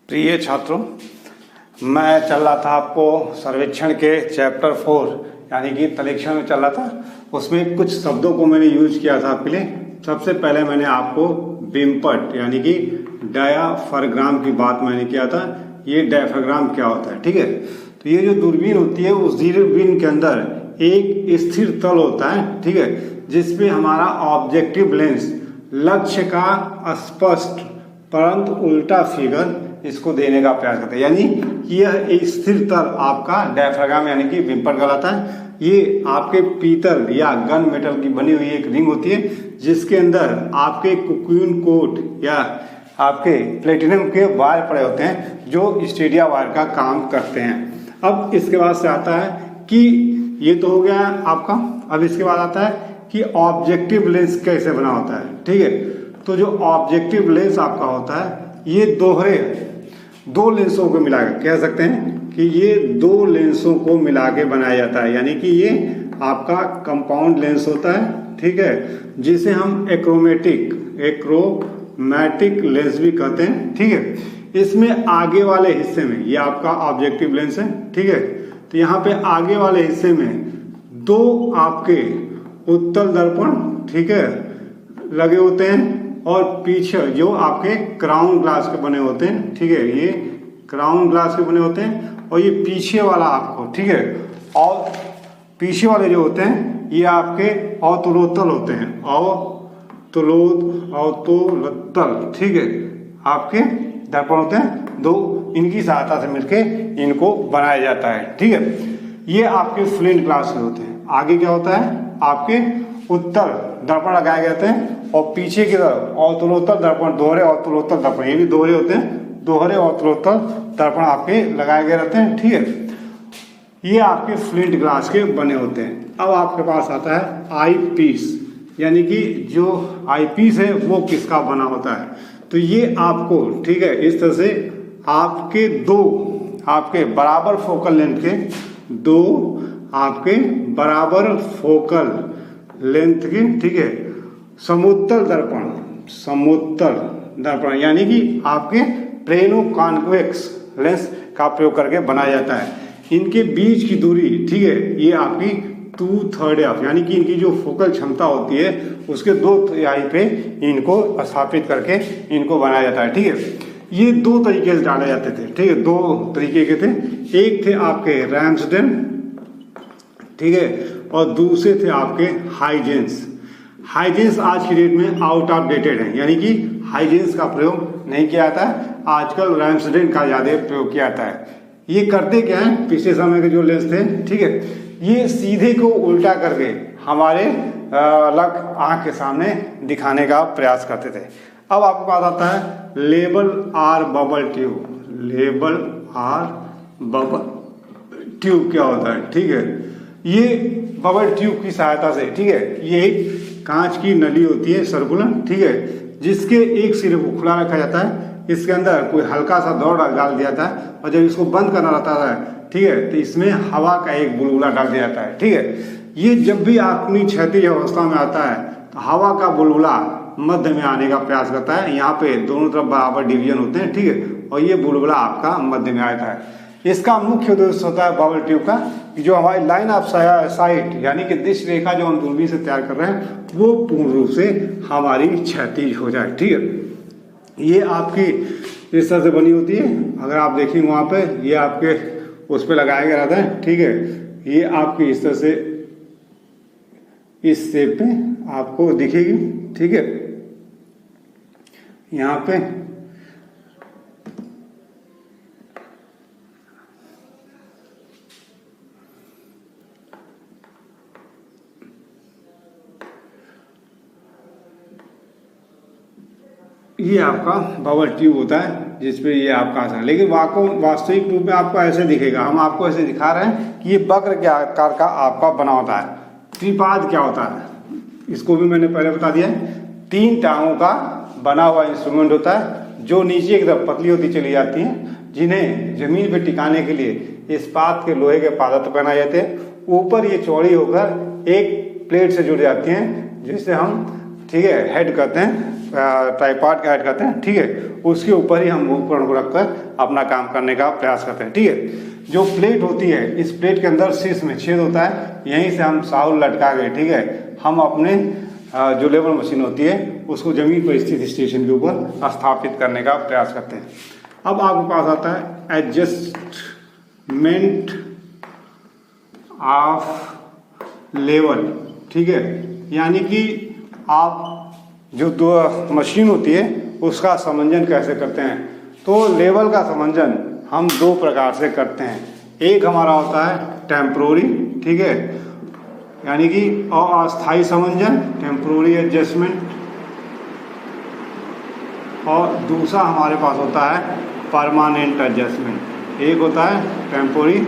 प्रिय छात्रों, मैं चल रहा था आपको सर्वेक्षण के चैप्टर 4 यानी कि तलेक्षण में चल रहा था। उसमें कुछ शब्दों को मैंने यूज किया था आपके लिए। सबसे पहले मैंने आपको बिम्पट यानी कि डायाफ्राम की बात मैंने किया था। ये डायाफ्राम क्या होता है, ठीक है। तो ये जो दूरबीन होती है, उस दूरबीन के अंदर एक स्थिर तल होता है, ठीक है, जिसपे हमारा ऑब्जेक्टिव लेंस लक्ष्य का स्पष्ट परंतु उल्टा फिगर इसको देने का प्रयास करते हैं। यानी यह एक स्थिर तल आपका डायाफ्राम यानी कि बिम्पट कहलाता है। ये आपके पीतल या गन मेटल की बनी हुई एक रिंग होती है, जिसके अंदर आपके कोकून कोट या आपके प्लेटिनम के वायर पड़े होते हैं, जो स्टेडिया वायर का काम करते हैं। अब इसके बाद से आता है कि ये तो हो गया आपका। अब इसके बाद आता है कि ऑब्जेक्टिव लेंस कैसे बना होता है, ठीक है। तो जो ऑब्जेक्टिव लेंस आपका होता है, ये दो लेंसों को मिला के कह सकते हैं कि ये दो लेंसों को मिला के बनाया जाता है। यानी कि ये आपका कंपाउंड लेंस होता है, ठीक है, जिसे हम एक्रोमेटिक लेंस भी कहते हैं, ठीक है। इसमें आगे वाले हिस्से में ये आपका ऑब्जेक्टिव लेंस है, ठीक है। तो यहाँ पे आगे वाले हिस्से में दो आपके उत्तल दर्पण, ठीक है, लगे होते हैं, और पीछे जो आपके क्राउन ग्लास के बने होते हैं, ठीक है, ये क्राउन ग्लास के बने होते हैं। और ये पीछे वाला आपको, ठीक है, और पीछे वाले जो होते हैं ये आपके अवतलोत्तल होते हैं, अवतलोत्तल, ठीक है, आपके दर्पण होते हैं। दो इनकी सहायता से मिलके इनको बनाया जाता है, ठीक है। ये आपके फ्लिंट ग्लास के होते हैं। आगे क्या होता है, आपके उत्तल दर्पण लगाए गए होते हैं, और पीछे की तरफ अवतलोत्तल दर्पण, दोहरे अवतलोत्तल दर्पण, ये भी दोहरे होते हैं, दोहरे अवतलोत्तल दर्पण आपके लगाए गए रहते हैं, ठीक है। ये आपके फ्लिंट ग्लास के बने होते हैं। अब आपके पास आता है आई पीस, यानी कि जो आई पीस है वो किसका बना होता है। तो ये आपको, ठीक है, इस तरह से आपके दो आपके बराबर फोकल लेंथ के, दो आपके बराबर फोकल लेंथ के, ठीक है, समोत्तल दर्पण यानी कि आपके प्लेनो कॉन्वेक्स लेंस का प्रयोग करके बनाया जाता है। इनके बीच की दूरी, ठीक है, ये आपकी 2/3 यानी कि इनकी जो फोकल क्षमता होती है उसके 2/3 पे इनको स्थापित करके इनको बनाया जाता है, ठीक है। ये दो तरीके से डाले जाते थे, ठीक है, दो तरीके के थे। एक थे आपके रैम्सडेन, ठीक है, और दूसरे थे आपके हाइजेंस आज की डेट में आउट ऑफ डेटेड है, यानी कि हाइजेंस का प्रयोग नहीं किया जाता है। आजकल रैम्सडेन का ज़्यादा प्रयोग किया जाता है। ये करते क्या है, पिछले समय के जो लेंस थे, ठीक है, ये सीधे को उल्टा करके हमारे अलग आँख के सामने दिखाने का प्रयास करते थे। अब आपको पास आता है लेबल आर बबल ट्यूब क्या होता है, ठीक है। ये बबल ट्यूब की सहायता से, ठीक है, ये एक कांच की नली होती है सर्कुलर, ठीक है, जिसके एक सिरे को खुला रखा जाता है। इसके अंदर कोई हल्का सा दौड़ डाल दिया जाता है, और जब इसको बंद करना रहता है, ठीक है, तो इसमें हवा का एक बुलबुला डाल दिया जाता है, ठीक है। ये जब भी अपनी क्षैतिज अवस्था में आता है तो हवा का बुलबुला मध्य में आने का प्रयास करता है। यहाँ पे दोनों तरफ बराबर डिवीजन होते हैं, ठीक है, और ये बुलबुला आपका मध्य में आता है। इसका मुख्य उद्देश्य होता है बबल ट्यूब का कि जो हमारी लाइन ऑफ साइट यानी कि दृश्य रेखा जो हम दूरबीन से तैयार कर रहे हैं वो पूर्ण रूप से हमारी क्षैतिज हो जाए, ठीक है। ये आपकी इस तरह से बनी होती है। अगर आप देखेंगे वहाँ पे ये आपके उस पर लगाया गया रहता है, ठीक है। ये आपकी इस तरह से इस शेप पे आपको दिखेगी, ठीक है। यहाँ पे ये आपका बबल ट्यूब होता है जिसपे ये आपका आता है। लेकिन वास्तविक रूप में आपको ऐसे दिखेगा। हम आपको ऐसे दिखा रहे हैं कि ये वक्र के आकार का आपका बना होता है। त्रिपाद क्या होता है, इसको भी मैंने पहले बता दिया है। 3 टांगों का बना हुआ इंस्ट्रूमेंट होता है, जो नीचे की तरफ पतली होती चली जाती हैं, जिन्हें जमीन पे टिकाने के लिए इस्पात के लोहे के पादप पहनाए जाते हैं। ऊपर ये चौड़ी होकर एक प्लेट से जुड़ जाती हैं, जिसे हम, ठीक है, हेड कहते हैं, ट्राइपॉड ऐड करते हैं, ठीक है, उसके ऊपर ही हम उपकरण को रखकर अपना काम करने का प्रयास करते हैं, ठीक है। जो प्लेट होती है, इस प्लेट के अंदर शीर्ष में छेद होता है, यहीं से हम साउल लटका गए, ठीक है, हम अपने जो लेवल मशीन होती है उसको जमीन पर स्थित स्टेशन के ऊपर स्थापित करने का प्रयास करते हैं। अब आपके पास आता है एडजस्टमेंट ऑफ लेवल, ठीक है, यानी कि आप जो दो मशीन होती है उसका समंजन कैसे करते हैं। तो लेवल का समंजन हम दो प्रकार से करते हैं। एक हमारा होता है टेम्प्रोरी, ठीक है, यानी कि अस्थायी समंजन, टेम्प्रोरी एडजस्टमेंट, और दूसरा हमारे पास होता है परमानेंट एडजस्टमेंट। एक होता है टेम्पोरी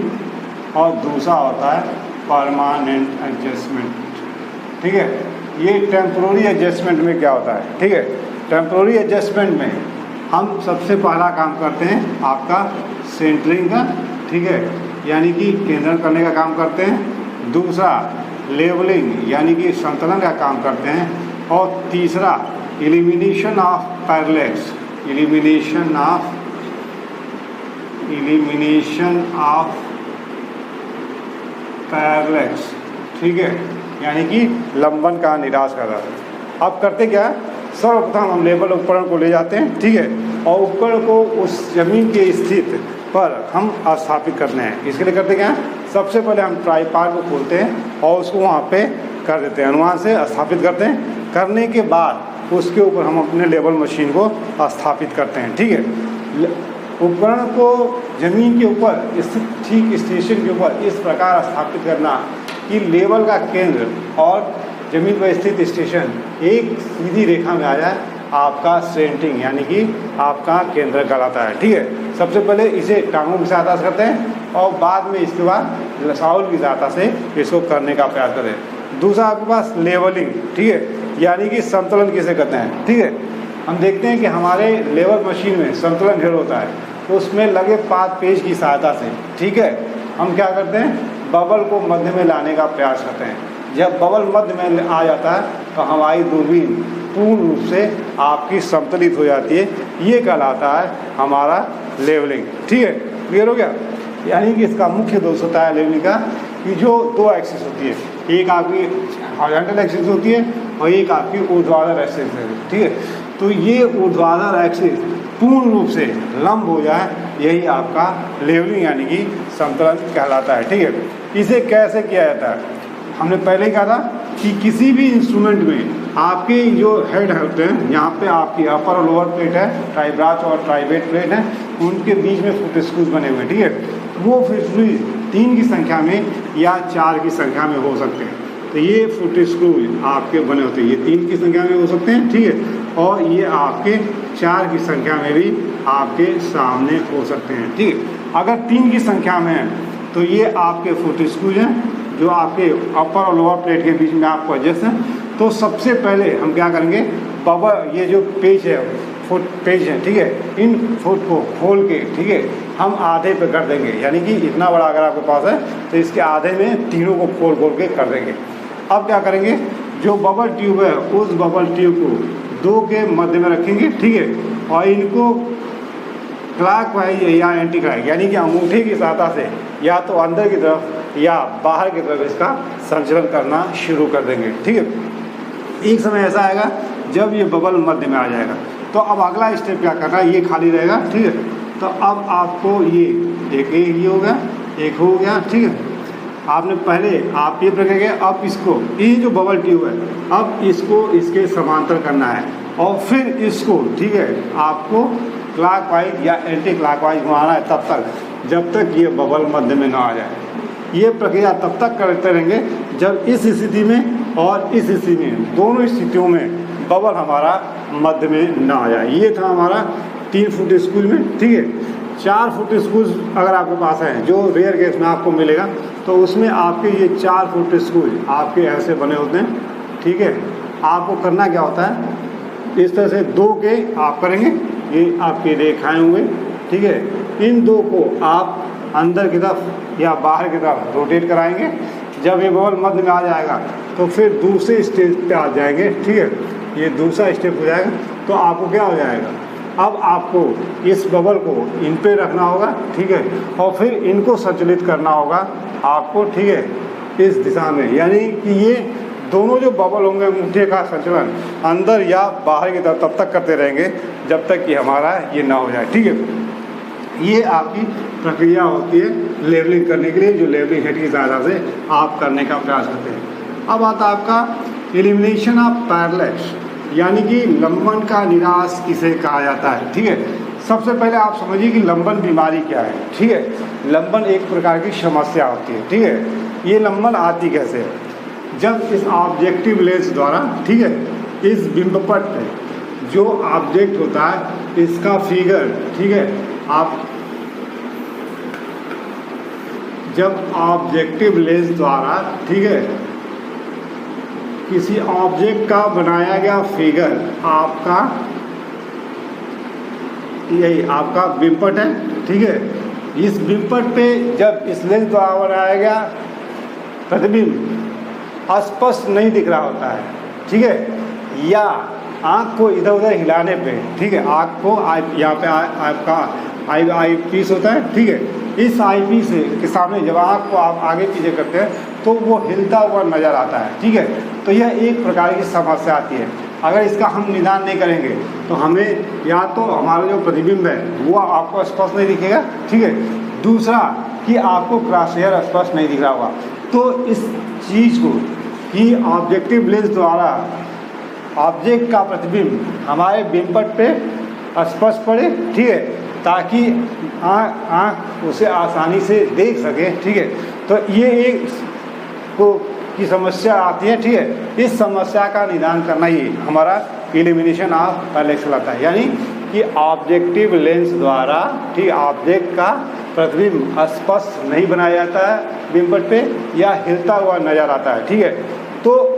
और दूसरा होता है परमानेंट एडजस्टमेंट, ठीक है। ये टेम्पोरी एडजस्टमेंट में क्या होता है, ठीक है, टेम्पोरी एडजस्टमेंट में हम सबसे पहला काम करते हैं आपका सेंटरिंग का, ठीक है, यानी कि केंद्रण करने का काम करते हैं। दूसरा लेवलिंग यानी कि संतुलन का काम करते हैं। और तीसरा elimination of parallels, elimination of parallels, ठीक है, यानी कि लंबन का निराश करना। अब करते क्या, सर्वप्रथम हम लेवल उपकरण को ले जाते हैं, ठीक है, और उपकरण को उस जमीन के स्थित पर हम स्थापित करते हैं। इसके लिए करते क्या, सबसे पहले हम ट्राइपॉड को खोलते हैं और उसको वहाँ पे कर देते हैं, अनुमान से स्थापित करते हैं। करने के बाद उसके ऊपर हम अपने लेवल मशीन को स्थापित करते हैं, ठीक है। उपकरण को जमीन के ऊपर स्थित ठीक स्टेशन के ऊपर इस प्रकार स्थापित करना कि लेवल का केंद्र और जमीन पर स्थित स्टेशन एक सीधी रेखा में आ जाए, आपका सेंटरिंग यानी कि आपका केंद्र कहलाता है, ठीक है। सबसे पहले इसे टांगों की सहायता से करते हैं और बाद में इसके बाद साउल की सहायता से इसको करने का प्रयास करते हैं। दूसरा आपके पास लेवलिंग, ठीक है, यानी कि संतुलन किसे कहते हैं, ठीक है। हम देखते हैं कि हमारे लेवल मशीन में संतुलन घेर होता है, तो उसमें लगे 5 पेज की सहायता से, ठीक है, हम क्या करते हैं, बबल को मध्य में लाने का प्रयास करते हैं। जब बबल मध्य में आ जाता है तो हमारी दूरबीन पूर्ण रूप से आपकी संतुलित हो जाती है। ये कहलाता है हमारा लेवलिंग, ठीक है, क्लियर हो गया। यानी कि इसका मुख्य दोष होता है लेवलिंग का कि जो 2 एक्सिस होती है, एक आपकी हॉरिजॉन्टल एक्सिस होती है और एक आपकी ऊर्ध्वाधर एक्सिस है, ठीक है। तो ये ऊर्ध्वाधर एक्सिस पूर्ण रूप से लंब हो जाए, यही आपका लेवलिंग यानी कि संतुलन कहलाता है, ठीक है। इसे कैसे किया जाता है, हमने पहले ही कहा था कि किसी भी इंस्ट्रूमेंट में आपके जो हेड होते हैं, यहाँ पे आपकी अपर और लोअर प्लेट है, ट्राइब्राच और ट्राइवेट प्लेट है, उनके बीच में फुट स्क्रूज बने हुए हैं, ठीक है। वो फुट स्क्रूज 3 की संख्या में या 4 की संख्या में हो सकते हैं। तो ये फुट स्क्रूज आपके बने होते हैं, ये 3 की संख्या में हो सकते हैं, ठीक है, और ये आपके 4 की संख्या में भी आपके सामने हो सकते हैं, ठीक है। अगर 3 की संख्या में है तो ये आपके फुट स्क्रूज हैं जो आपके अपर और लोअर प्लेट के बीच में आपको एडजस्ट हैं। तो सबसे पहले हम क्या करेंगे, बबल ये जो पेज है, फुट पेज है, ठीक है, इन फुट को खोल के, ठीक है, हम आधे पे कर देंगे, यानी कि इतना बड़ा अगर आपके पास है तो इसके आधे में तीनों को खोल के कर देंगे। अब क्या करेंगे, जो बबल ट्यूब है उस बबल ट्यूब को 2 के मध्य में रखेंगे, ठीक है, और इनको क्लॉकवाइज या एंटी क्लॉक यानी कि अंगूठे की सहायता से या तो अंदर की तरफ या बाहर की तरफ इसका संचलन करना शुरू कर देंगे, ठीक है। एक समय ऐसा आएगा जब ये बबल मध्य में आ जाएगा, तो अब अगला स्टेप क्या करना है, ये खाली रहेगा, ठीक है। तो अब आपको ये एक हो गया, एक हो गया, ठीक है। आपने पहले आप ये रखेंगे, अब इसको ये जो बबल ट्यूब है अब इसको इसके समांतर करना है और फिर इसको, ठीक है, आपको क्लॉकवाइज या एंटी क्लॉकवाइज घुमाना है तब तक जब तक ये बबल मध्य में ना आ जाए। ये प्रक्रिया तब तक करते रहेंगे जब इस स्थिति में और इस स्थिति में, दोनों स्थितियों में बबल हमारा मध्य में ना आ जाए। ये था हमारा 3 फुट स्क्रूज में, ठीक है। 4 फुट स्क्रूज अगर आपके पास है, जो रेयर केस में आपको मिलेगा, तो उसमें आपके ये 4 फुट स्क्रूज आपके ऐसे बने होते हैं, ठीक है। आपको करना क्या होता है, इस तरह से 2 के आप करेंगे, ये आपकी रेखाएं हुए, ठीक है। इन 2 को आप अंदर की तरफ या बाहर की तरफ रोटेट कराएंगे। जब ये बबल मध्य में आ जाएगा तो फिर दूसरे स्टेज पे आ जाएंगे, ठीक है। ये दूसरा स्टेप हो जाएगा तो आपको क्या हो जाएगा, अब आपको इस बबल को इन पे रखना होगा, ठीक है, और फिर इनको संचालित करना होगा आपको, ठीक है, इस दिशा में, यानी कि ये दोनों जो बबल होंगे अंगूठे का संचलन अंदर या बाहर की तरफ तब तक करते रहेंगे जब तक कि हमारा ये ना हो जाए, ठीक है। ये आपकी प्रक्रिया होती है लेवलिंग करने के लिए, जो लेवलिंग हेड की सहायता से आप करने का प्रयास करते हैं। अब आता है आपका एलिमिनेशन ऑफ पैरेलैक्स, यानी कि लंबन का निराश किसे कहा जाता है, ठीक है। सबसे पहले आप समझिए कि लंबन बीमारी क्या है, ठीक है। लंबन एक प्रकार की समस्या होती है, ठीक है। ये लंबन आती कैसे है, जब इस ऑब्जेक्टिव लेंस द्वारा, ठीक है, इस बिंबपट पे जो ऑब्जेक्ट होता है इसका फिगर, ठीक है, आप जब ऑब्जेक्टिव लेंस द्वारा, ठीक है, किसी ऑब्जेक्ट का बनाया गया फिगर आपका, यही आपका बिंबपट है, ठीक है। इस बिंबपट पे जब इस लेंस द्वारा बनाया गया प्रतिबिंब स्पष्ट नहीं दिख रहा होता है, ठीक है, या आँख को इधर उधर हिलाने पे, ठीक है, आँख को यहाँ पे आपका आई पीस होता है, ठीक है, इस आई पीस के सामने जब आँख को आप आगे पीछे करते हैं तो वो हिलता हुआ नज़र आता है, ठीक है। तो यह एक प्रकार की समस्या आती है। अगर इसका हम निदान नहीं करेंगे तो हमें या तो हमारा जो प्रतिबिंब है वो आपको स्पष्ट नहीं दिखेगा, ठीक है, दूसरा कि आपको क्रॉस हेयर स्पष्ट नहीं दिख रहा होगा। तो इस चीज़ को कि ऑब्जेक्टिव लेंस द्वारा ऑब्जेक्ट का प्रतिबिंब हमारे बिंबपट पे स्पष्ट पड़े, ठीक है, ताकि आँख उसे आसानी से देख सके, ठीक है। तो ये एक की समस्या आती है, ठीक है। इस समस्या का निदान करना ही हमारा एलिमिनेशन ऑफ पैरेलैक्स कहलाता है, यानी कि ऑब्जेक्टिव लेंस द्वारा, ठीक, ऑब्जेक्ट का प्रतिबिंब स्पष्ट नहीं बनाया जाता है बिंबपट पे या हिलता हुआ नजर आता है, ठीक है। तो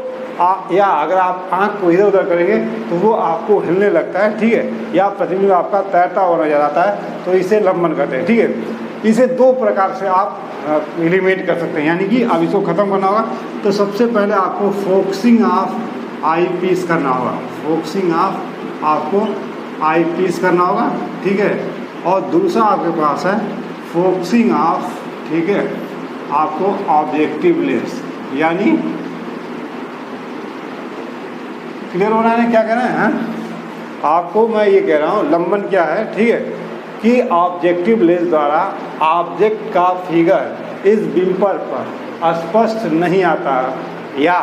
या अगर आप आँख को इधर उधर करेंगे तो वो आपको हिलने लगता है, ठीक है, या प्रतिबिंब आपका तैरता हुआ नजर आता है, तो इसे लंबन कहते हैं, ठीक है। इसे दो प्रकार से आप एलिमिनेट कर सकते हैं, यानी कि अब इसको ख़त्म करना होगा तो सबसे पहले आपको फोकसिंग ऑफ आई पीस करना होगा, फोकसिंग ऑफ आपको आई पीस करना होगा, ठीक है। और दूसरा आपके पास है फोकसिंग ऑफ, ठीक है, आपको ऑब्जेक्टिव लेंस, यानी क्लियर हो रहा है क्या कह रहे हैं? आपको मैं ये कह रहा हूँ लंबन क्या है, ठीक है, कि ऑब्जेक्टिव लेंस द्वारा ऑब्जेक्ट का फिगर इस बिंबर पर स्पष्ट नहीं आता या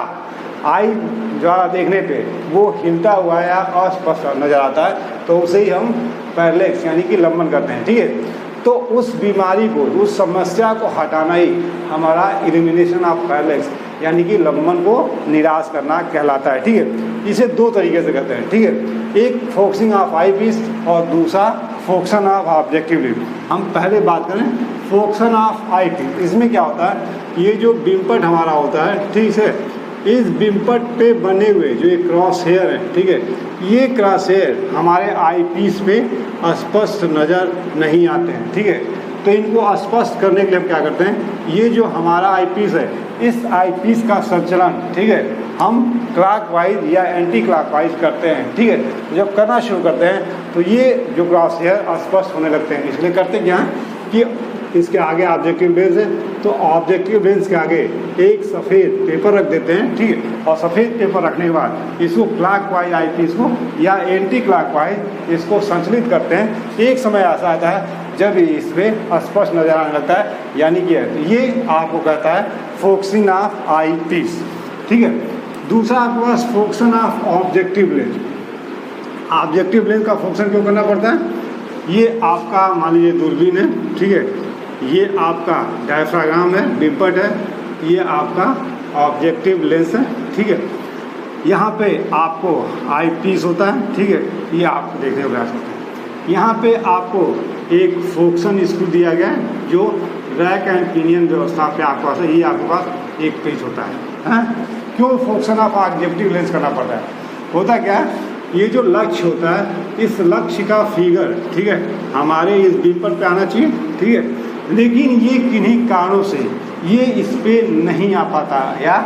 आई द्वारा देखने पे वो हिलता हुआ या अस्पष्ट नजर आता है, तो उसे ही हम पैरेलैक्स यानी कि लंबन करते हैं, ठीक है। तो उस बीमारी को, उस समस्या को हटाना ही हमारा एलिमिनेशन ऑफ पैरेलैक्स यानी कि लंबन को निराश करना कहलाता है, ठीक है। इसे दो तरीके से करते हैं, ठीक है, एक फोकसिंग ऑफ आई पीस और दूसरा फोकसन ऑफ ऑब्जेक्टिव लेंस। हम पहले बात करें फोकसन ऑफ आई पीस। इसमें क्या होता है, ये जो बिंबपट हमारा होता है, ठीक है, इस बिंबपट पे बने हुए जो ये क्रॉस हेयर है, ठीक है, ये क्रॉस हेयर हमारे आई पीस पे स्पष्ट नज़र नहीं आते हैं, ठीक है। तो इनको स्पष्ट करने के लिए हम क्या करते हैं, ये जो हमारा आई पीस है, इस आई पीस का संचलन, ठीक है, हम क्लॉकवाइज या एंटी क्लॉकवाइज करते हैं, ठीक है। जब करना शुरू करते हैं तो ये जो क्रॉस हेयर स्पष्ट होने लगते हैं। इसलिए करते क्या हैं कि इसके आगे ऑब्जेक्टिव लेंस है, तो ऑब्जेक्टिव लेंस के आगे एक सफ़ेद पेपर रख देते हैं, ठीक है, और सफ़ेद पेपर रखने के बाद इसको क्लॉकवाइज आई पीस को या एंटी क्लॉकवाइज इसको संचलित करते हैं। एक समय ऐसा आता है जब इस पर स्पष्ट नजर आने लगता है, यानी कि तो ये आपको कहता है फोकसिंग ऑफ आई पीस, ठीक है। दूसरा आपके पास focusing of objective lens. Objective lens का फोकसन क्यों करना पड़ता है, ये आपका मान लीजिए दूरबीन है, ठीक है, ये आपका डायफ्राग्राम है, बिंबपट है, ये आपका ऑब्जेक्टिव लेंस है, ठीक है। यहाँ पे आपको आई पीस होता है, ठीक है, ये आप देखने का प्रयास करते हैं। यहाँ पे आपको एक फोकसन स्क्रू दिया गया है जो रैक एंड पिनियन व्यवस्था पे आपके पास है, ये आपके पास एक पीस होता है। क्यों फोकसन ऑफ ऑब्जेक्टिव लेंस करना पड़ता है, होता क्या है, ये जो लक्ष्य होता है, इस लक्ष्य का फिगर, ठीक है, हमारे इस बिंबपट पे आना चाहिए, ठीक है, लेकिन ये किन्हीं कारणों से ये इस पे नहीं आ पाता या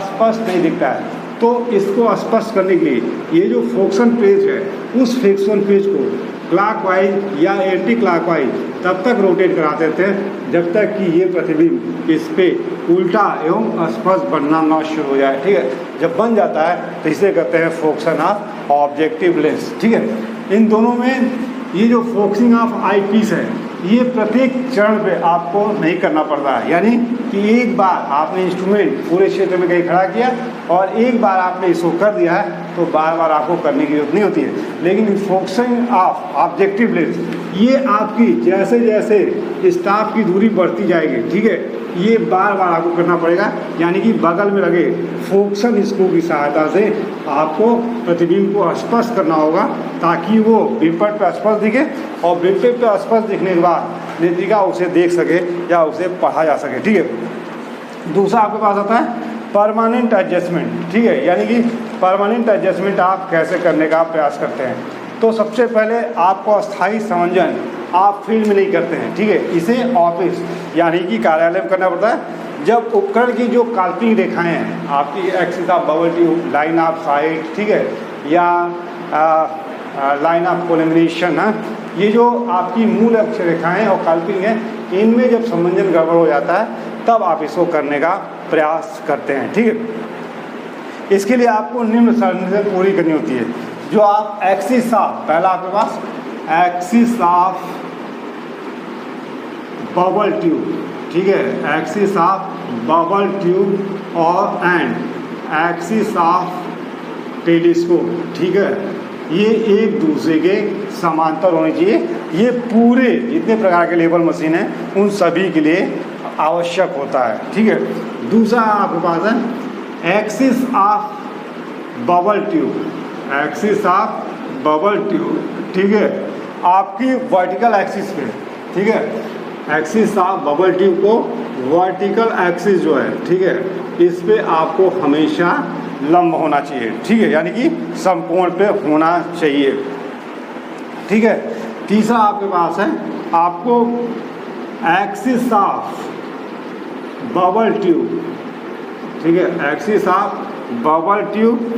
स्पष्ट नहीं दिखता है। तो इसको स्पष्ट करने के लिए ये जो फ्रिक्शन पेज है, उस फ्रिक्शन पेज को क्लॉकवाइज या एंटी क्लॉकवाइज तब तक रोटेट कराते थे जब तक कि ये प्रतिबिंब इस पे उल्टा एवं स्पष्ट बनना ना शुरू हो जाए। ठीक है, जब बन जाता है तो इसे कहते हैं फोकसन ऑफ ऑब्जेक्टिव लेंस। ठीक है, इन दोनों में ये जो फोकसिंग ऑफ आई पीस है, ये प्रत्येक चरण पे आपको नहीं करना पड़ता है। यानी कि एक बार आपने इंस्ट्रूमेंट पूरे क्षेत्र में कहीं खड़ा किया और एक बार आपने इसको कर दिया है तो बार बार आपको करने की जरूरत नहीं होती है। लेकिन फोकसिंग ऑफ ऑब्जेक्टिव लेंस ये आपकी जैसे जैसे स्टाफ की दूरी बढ़ती जाएगी, ठीक है, ये बार बार आपको करना पड़ेगा। यानी कि बगल में लगे फोकसन स्क्रू की सहायता से आपको प्रतिबिंब को स्पष्ट करना होगा ताकि वो बिंबपट पर स्पष्ट दिखे और बिंबपट पर स्पष्ट दिखने के बाद नेत्रिका उसे देख सके या उसे पढ़ा जा सके। ठीक है, दूसरा आपके पास आता है परमानेंट एडजस्टमेंट। ठीक है, यानी कि परमानेंट एडजस्टमेंट आप कैसे करने का प्रयास करते हैं। तो सबसे पहले आपको अस्थायी समंजन आप फील्ड में नहीं करते हैं। ठीक है, इसे ऑफिस यानी कि कार्यालय में करना पड़ता है। जब उपकरण की जो काल्पनिक रेखाएं हैं, आपकी axis of bubble tube, line of sight, ठीक है, या लाइन ऑफ कोलिमिनेशन है, ये जो आपकी मूल अक्ष रेखाएं और काल्पनिक हैं, इनमें जब समंजन गड़बड़ हो जाता है तब आप इसको करने का प्रयास करते हैं। ठीक है, इसके लिए आपको निम्न शर्तें पूरी करनी होती है। जो आप एक्सिस ऑफ, पहला आपके पास एक्सिस ऑफ बबल ट्यूब, ठीक है, एक्सिस ऑफ बबल ट्यूब और एंड एक्सिस ऑफ टेलीस्कोप, ठीक है, ये एक दूसरे के समांतर होने चाहिए। ये पूरे जितने प्रकार के लेवल मशीन हैं उन सभी के लिए आवश्यक होता है। ठीक है, दूसरा आपके पास है axis of bubble tube, axis of bubble tube, ठीक है, आपकी वर्टिकल एक्सिस पे, ठीक है, एक्सिस ऑफ बबल ट्यूब को वर्टिकल एक्सिस जो है, ठीक है, इस पे आपको हमेशा लंब होना चाहिए। ठीक है, यानी कि समकोण पे होना चाहिए। ठीक है, तीसरा आपके पास है आपको एक्सिस ऑफ बबल ट्यूब, ठीक है, एक्सिस ऑफ बबल ट्यूब,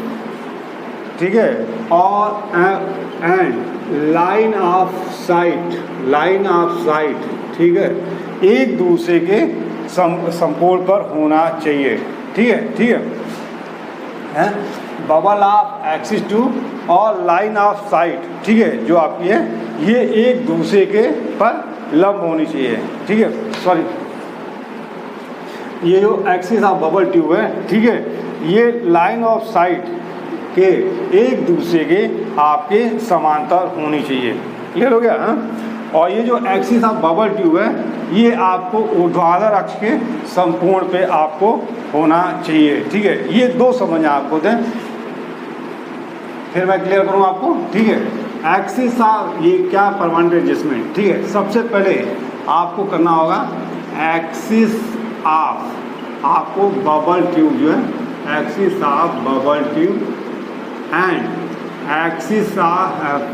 ठीक है, और and line of site, line of sight, ठीक है, एक दूसरे के समकोण पर होना चाहिए। ठीक है, ठीक है, बबल ऑफ एक्सिस ट्यूब और लाइन ऑफ साइट, ठीक है, जो आपकी है ये एक दूसरे के पर लंब होनी चाहिए। ठीक है, सॉरी, ये जो एक्सिस ऑफ बबल ट्यूब है, ठीक है, ये लाइन ऑफ साइट के एक दूसरे के आपके समांतर होनी चाहिए। क्लियर हो गया? और ये जो एक्सिस ऑफ बबल ट्यूब है ये आपको ऊर्ध्वाधर अक्ष के समकोण पे आपको होना चाहिए। ठीक है, ये दो समझ आपको दें, फिर मैं क्लियर करूँ आपको। ठीक है, एक्सिस ऑफ ये क्या परमानेंट एडजस्टमेंट। ठीक है, सबसे पहले आपको करना होगा एक्सिस ऑफ आपको बबल ट्यूब जो है, axis of bubble tube and axis of,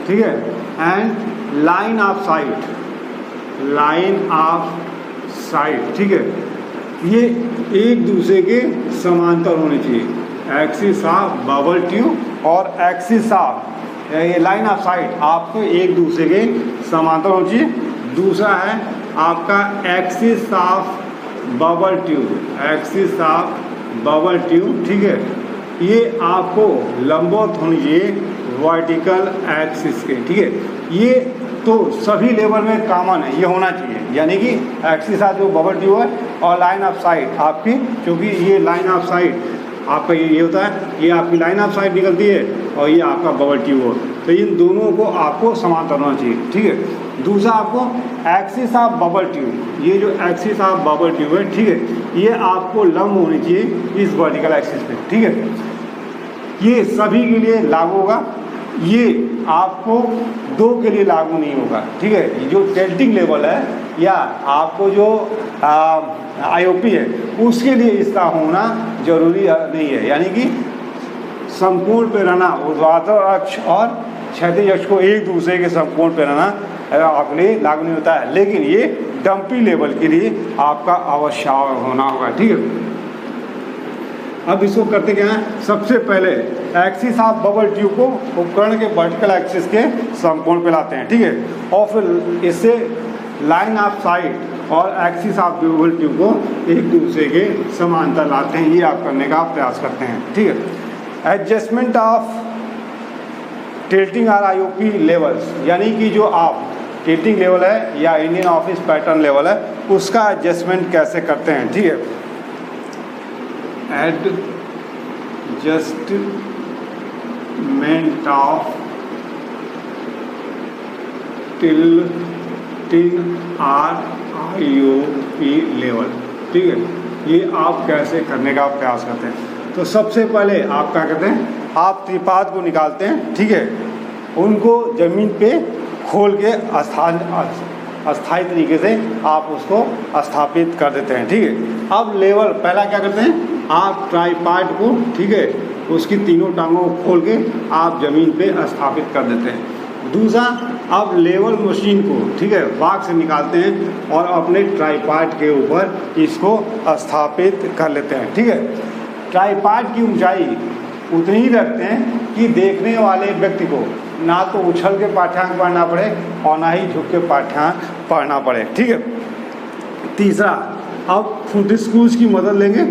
ठीक है, and line of site, line of sight, ठीक है, ये एक दूसरे के समांतर होने चाहिए। एक्सिस ऑफ बबल ट्यूब और एक्सिस ऑफ ये लाइन ऑफ साइट आपको एक दूसरे के समांतर होना चाहिए। दूसरा है आपका axis of bubble tube, axis of bubble tube, ठीक है, ये आपको लंबवत होनी चाहिए वर्टिकल एक्सिस के। ठीक है, ये तो सभी लेवल में कॉमन है, ये होना चाहिए। यानी कि एक्सिस ऑफ जो बबल ट्यूब है और लाइन ऑफ साइट आपकी, क्योंकि ये लाइन ऑफ साइट आपका ये होता है, ये आपकी लाइन ऑफ साइट निकलती है और ये आपका बबल ट्यूब हो, तो इन दोनों को आपको समांतर होना चाहिए। ठीक है, दूसरा आपको एक्सिस ऑफ बबल ट्यूब, ये जो एक्सिस ऑफ बबल ट्यूब है, ठीक है, ये आपको लंब होनी चाहिए इस वर्टिकल एक्सिस पे। ठीक है, ये सभी के लिए लागू होगा, ये आपको दो के लिए लागू नहीं होगा। ठीक है, जो टेल्टिंग लेवल है या आपको जो आईओपी है उसके लिए इसका होना जरूरी नहीं है। यानी कि समकोण पे रहना, ऊर्ध्वाधर अक्ष और क्षैतिज अक्ष को एक दूसरे के समकोण पे रहना आपके लिए लागू नहीं होता है, लेकिन ये डंपी लेवल के लिए आपका आवश्यक होना होगा। ठीक है, अब इसको करते क्या है, सबसे पहले एक्सिस ऑफ बबल ट्यूब को उपकरण के वर्टिकल एक्सिस के समकोण पे लाते हैं, ठीक है, और फिर इससे लाइन ऑफ साइट और एक्सिस ऑफ बबल ट्यूब को एक दूसरे के समांतर लाते हैं। ये आप करने का प्रयास करते हैं, ठीक है। एडजस्टमेंट ऑफ टिल्टिंग और आईओपी लेवल्स, यानी कि जो आप टिल्टिंग लेवल है या इंडियन ऑफिस पैटर्न लेवल है उसका एडजस्टमेंट कैसे करते हैं, ठीक है। एडजस्टमेंट ऑफ टिल्टिंग और आईओपी लेवल, ठीक है, ये आप कैसे करने का प्रयास करते हैं। तो सबसे पहले आप क्या करते हैं, आप त्रिपाद को निकालते हैं, ठीक है, उनको जमीन पे खोल के अस्थायी तरीके से आप उसको स्थापित कर देते हैं, ठीक है। अब लेवल पहला क्या करते हैं, आप ट्राइपॉड को, ठीक है, उसकी तीनों टांगों को खोल के आप जमीन पे स्थापित कर देते हैं। दूसरा, अब लेवल मशीन को, ठीक है, बाग से निकालते हैं और अपने ट्राइपॉड के ऊपर इसको स्थापित कर लेते हैं, ठीक है। ट्राइपॉड की ऊंचाई उतनी ही रखते हैं कि देखने वाले व्यक्ति को ना तो उछल के पाठ्यांक पढ़ना पड़े और ना ही झुक के पाठ्यांक पढ़ना पड़े, ठीक है। तीसरा, अब फुट स्क्रूज की मदद लेंगे,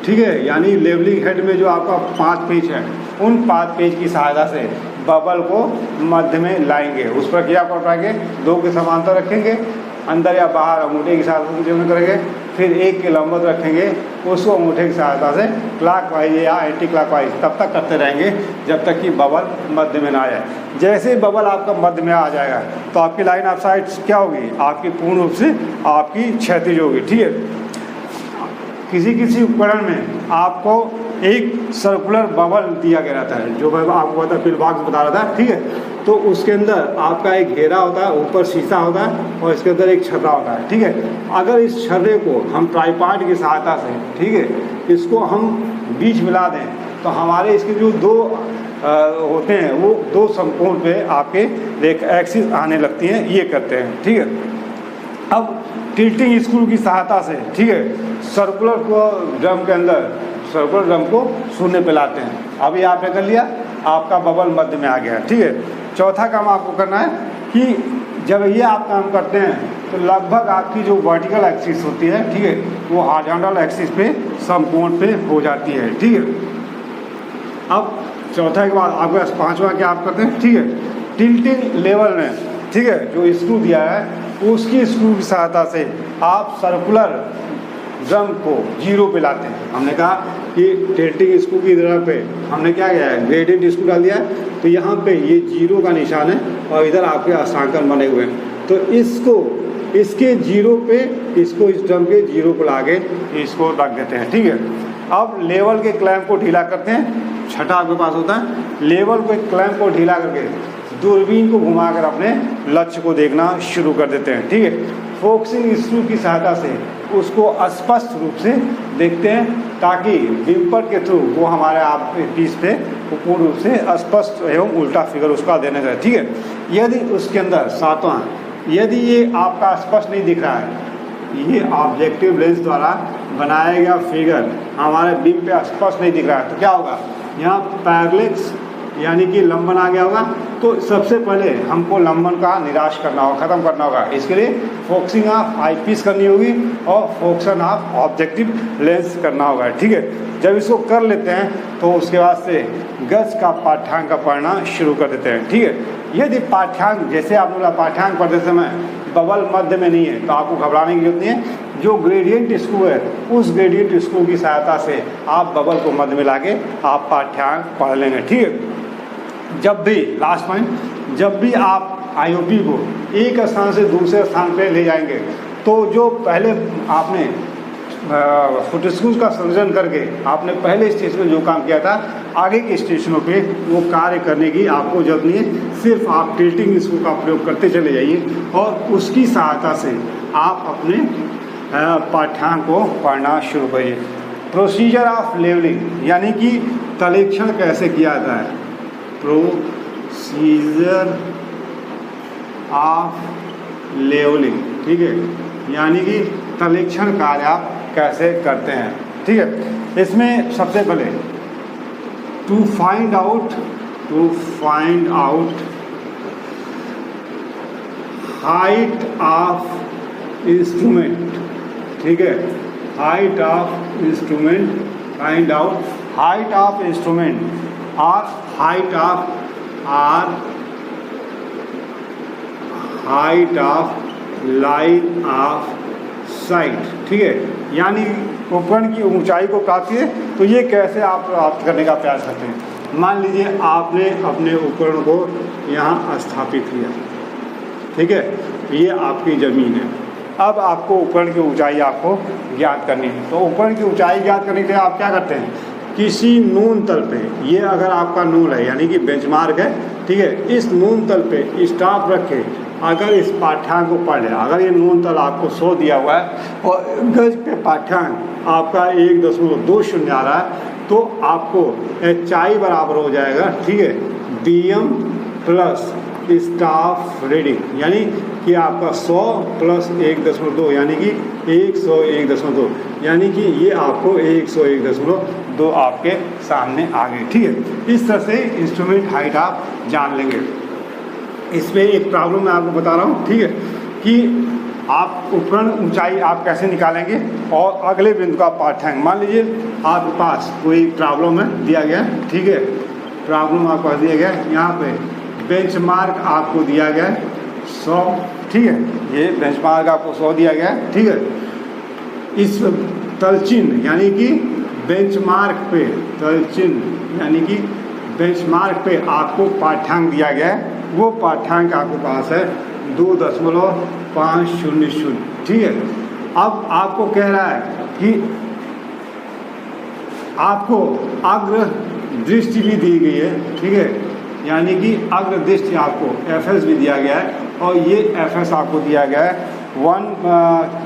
ठीक है, यानी लेवलिंग हेड में जो आपका 5 पेच है उन 5 पेच की सहायता से बबल को मध्य में लाएंगे। उस प्रक्रिया को अपनाएंगे, 2 के समांतर रखेंगे, अंदर या बाहर अंगूठे की सहायता से करेंगे, फिर 1 के लंबवत रखेंगे, उसको अंगूठे की सहायता से क्लॉकवाइज या एंटी क्लॉकवाइज तब तक करते रहेंगे जब तक कि बबल मध्य में ना आ जाए। जैसे ही बबल आपका मध्य में आ जाएगा तो आपकी लाइन ऑफ साइट क्या होगी, आपकी पूर्ण रूप से आपकी क्षैतिज होगी, ठीक है। किसी किसी उपकरण में आपको एक सर्कुलर बबल दिया गया रहता है, जो मैं आपको बता पिल बॉक्स बता रहा था, ठीक है। तो उसके अंदर आपका एक घेरा होता है, ऊपर शीशा होता है और इसके अंदर एक छर्रा होता है, ठीक है। अगर इस छर्रे को हम ट्राइपॉड की सहायता से, ठीक है, इसको हम बीच मिला दें तो हमारे इसके जो 2 होते हैं वो 2 समकोण पे आपके एक एक्सिस आने लगती हैं, ये करते हैं, ठीक है। अब टिल्टिंग स्क्रू की सहायता से, ठीक है, सर्कुलर को ड्रम के अंदर सर्कुलर ड्रम को शून्य पे लाते हैं। अभी आपने कर लिया, आपका बबल मध्य में आ गया, ठीक है। चौथा काम आपको करना है कि जब ये आप काम करते हैं तो लगभग आपकी जो वर्टिकल एक्सिस होती है, ठीक है, वो हॉरिजॉन्टल एक्सिस पे समकोण पे हो जाती है, ठीक है। अब चौथा के बाद आपके 5वां क्या आप करते हैं, ठीक है, टिल्टिंग लेवल में, ठीक है, जो स्क्रू दिया है उसकी स्क्रू की सहायता से आप सर्कुलर ड्रम को 0 पे लाते हैं। हमने कहा कि टिल्टिंग स्क्रू की तरह पे हमने क्या किया है, ग्रेडियंट स्क्रू डाल दिया है, तो यहाँ पे ये 0 का निशान है और इधर आपके हस्तांकन बने हुए हैं। तो इसको इसके 0 पे इसको इस ड्रम के 0 को लाके इसको रख देते हैं, ठीक है। अब लेवल के क्लैंप को ढीला करते हैं, छठा आपके पास होता है, लेवल को क्लैंप को ढीला करके दूरबीन को घुमाकर अपने लक्ष्य को देखना शुरू कर देते हैं, ठीक है। फोकसिंग स्क्रू की सहायता से उसको स्पष्ट रूप से देखते हैं ताकि विम्पर के थ्रू वो हमारे आप पीस पे पूर्ण रूप से स्पष्ट एवं उल्टा फिगर उसका देने का, ठीक है। यदि उसके अंदर 7वां, यदि ये आपका स्पष्ट नहीं दिख रहा है, ये ऑब्जेक्टिव लेंस द्वारा बनाया गया फिगर हमारे बीम पे स्पष्ट नहीं दिख रहा है, तो क्या होगा, यहाँ पैरेलैक्स यानी कि लंबन आ गया होगा। तो सबसे पहले हमको लंबन का निराश करना होगा, ख़त्म करना होगा। इसके लिए फोकसिंग ऑफ आई पीस करनी होगी और फोकसन ऑफ ऑब्जेक्टिव लेंस करना होगा, ठीक है। जब इसको कर लेते हैं तो उसके बाद से गज का पाठ्यांक का पढ़ना शुरू कर देते हैं, ठीक है। यदि पाठ्यांक जैसे आपने बोला पाठ्यांक पढ़ते समय बबल मध्य में नहीं है तो आपको घबराने की जरूरत नहीं है। जो ग्रेडियंट स्क्रू है उस ग्रेडियंट स्क्रू की सहायता से आप बबल को मध्य में लाके आप पाठ्यांक पढ़ लेंगे, ठीक है। जब भी लास्ट पॉइंट, जब भी आप आईओपी को एक स्थान से दूसरे स्थान पे ले जाएंगे तो जो पहले आपने फुट स्क्रूज का संयोजन करके आपने पहले स्टेज में जो काम किया था, आगे के स्टेशनों पे वो कार्य करने की आपको जरूरत नहीं है। सिर्फ आप टिल्टिंग स्क्रू का प्रयोग करते चले जाइए और उसकी सहायता से आप अपने पाठ्यांक को पढ़ना शुरू करिए। प्रोसीजर ऑफ लेवलिंग यानी कि तलेक्षण कैसे किया जाता है, प्रोसीजर ऑफ लेवलिंग, ठीक है, यानी कि तलेक्षण कार्य आप कैसे करते हैं। ठीक है। इसमें सबसे पहले to find out height of instrument, ठीक है, height of instrument, find out height of instrument और height of line of sight, ठीक है। यानी उपकरण की ऊंचाई को प्राप्त किए तो ये कैसे आप प्राप्त करने का प्रयास करते हैं। मान लीजिए आपने अपने उपकरण को यहाँ स्थापित किया, ठीक है, ये आपकी ज़मीन है। अब आपको उपकरण की ऊंचाई आपको ज्ञात करनी है। तो उपकरण की ऊंचाई ज्ञात करने के लिए आप क्या करते हैं, किसी नून तल पे, ये अगर आपका नून है यानी कि बेंचमार्क है, ठीक है, इस नून तल पे स्टॉप रखे अगर इस पाठ्यांक को पढ़ लें, अगर ये नून तल आपको 100 दिया हुआ है और गज पे पाठ्यांक आपका 1.20 आ रहा है, तो आपको HI बराबर हो जाएगा, ठीक है, BM प्लस स्टाफ रीडिंग, यानी कि आपका 100 प्लस 1.2 यानी कि 101.2, यानी कि ये आपको 101.2 आपके सामने आ गए, ठीक है। इस तरह से इंस्ट्रूमेंट हाइट आप जान लेंगे। इसमें एक प्रॉब्लम मैं आपको बता रहा हूँ, ठीक है, कि आप उपकरण ऊंचाई आप कैसे निकालेंगे और अगले बिंदु का पाठ्यांक। मान लीजिए आपके पास कोई प्रॉब्लम है दिया गया, ठीक है, प्रॉब्लम आपको दिया गया, यहाँ पे बेंचमार्क आपको दिया गया है 100, ठीक है, ये बेंचमार्क आपको 100 दिया गया है, ठीक है। इस तलचिन्ह यानी कि बेंचमार्क पे, तलचिन्ह यानी कि बेंचमार्क पे आपको पाठ्यांक दिया गया है, वो पाठ्यांक आपके पास है 2.500, ठीक है। अब आपको कह रहा है कि आपको अग्र दृष्टि भी दी गई है, ठीक है, यानी कि अग्र दृष्टि आपको FS भी दिया गया है और ये FS आपको दिया गया है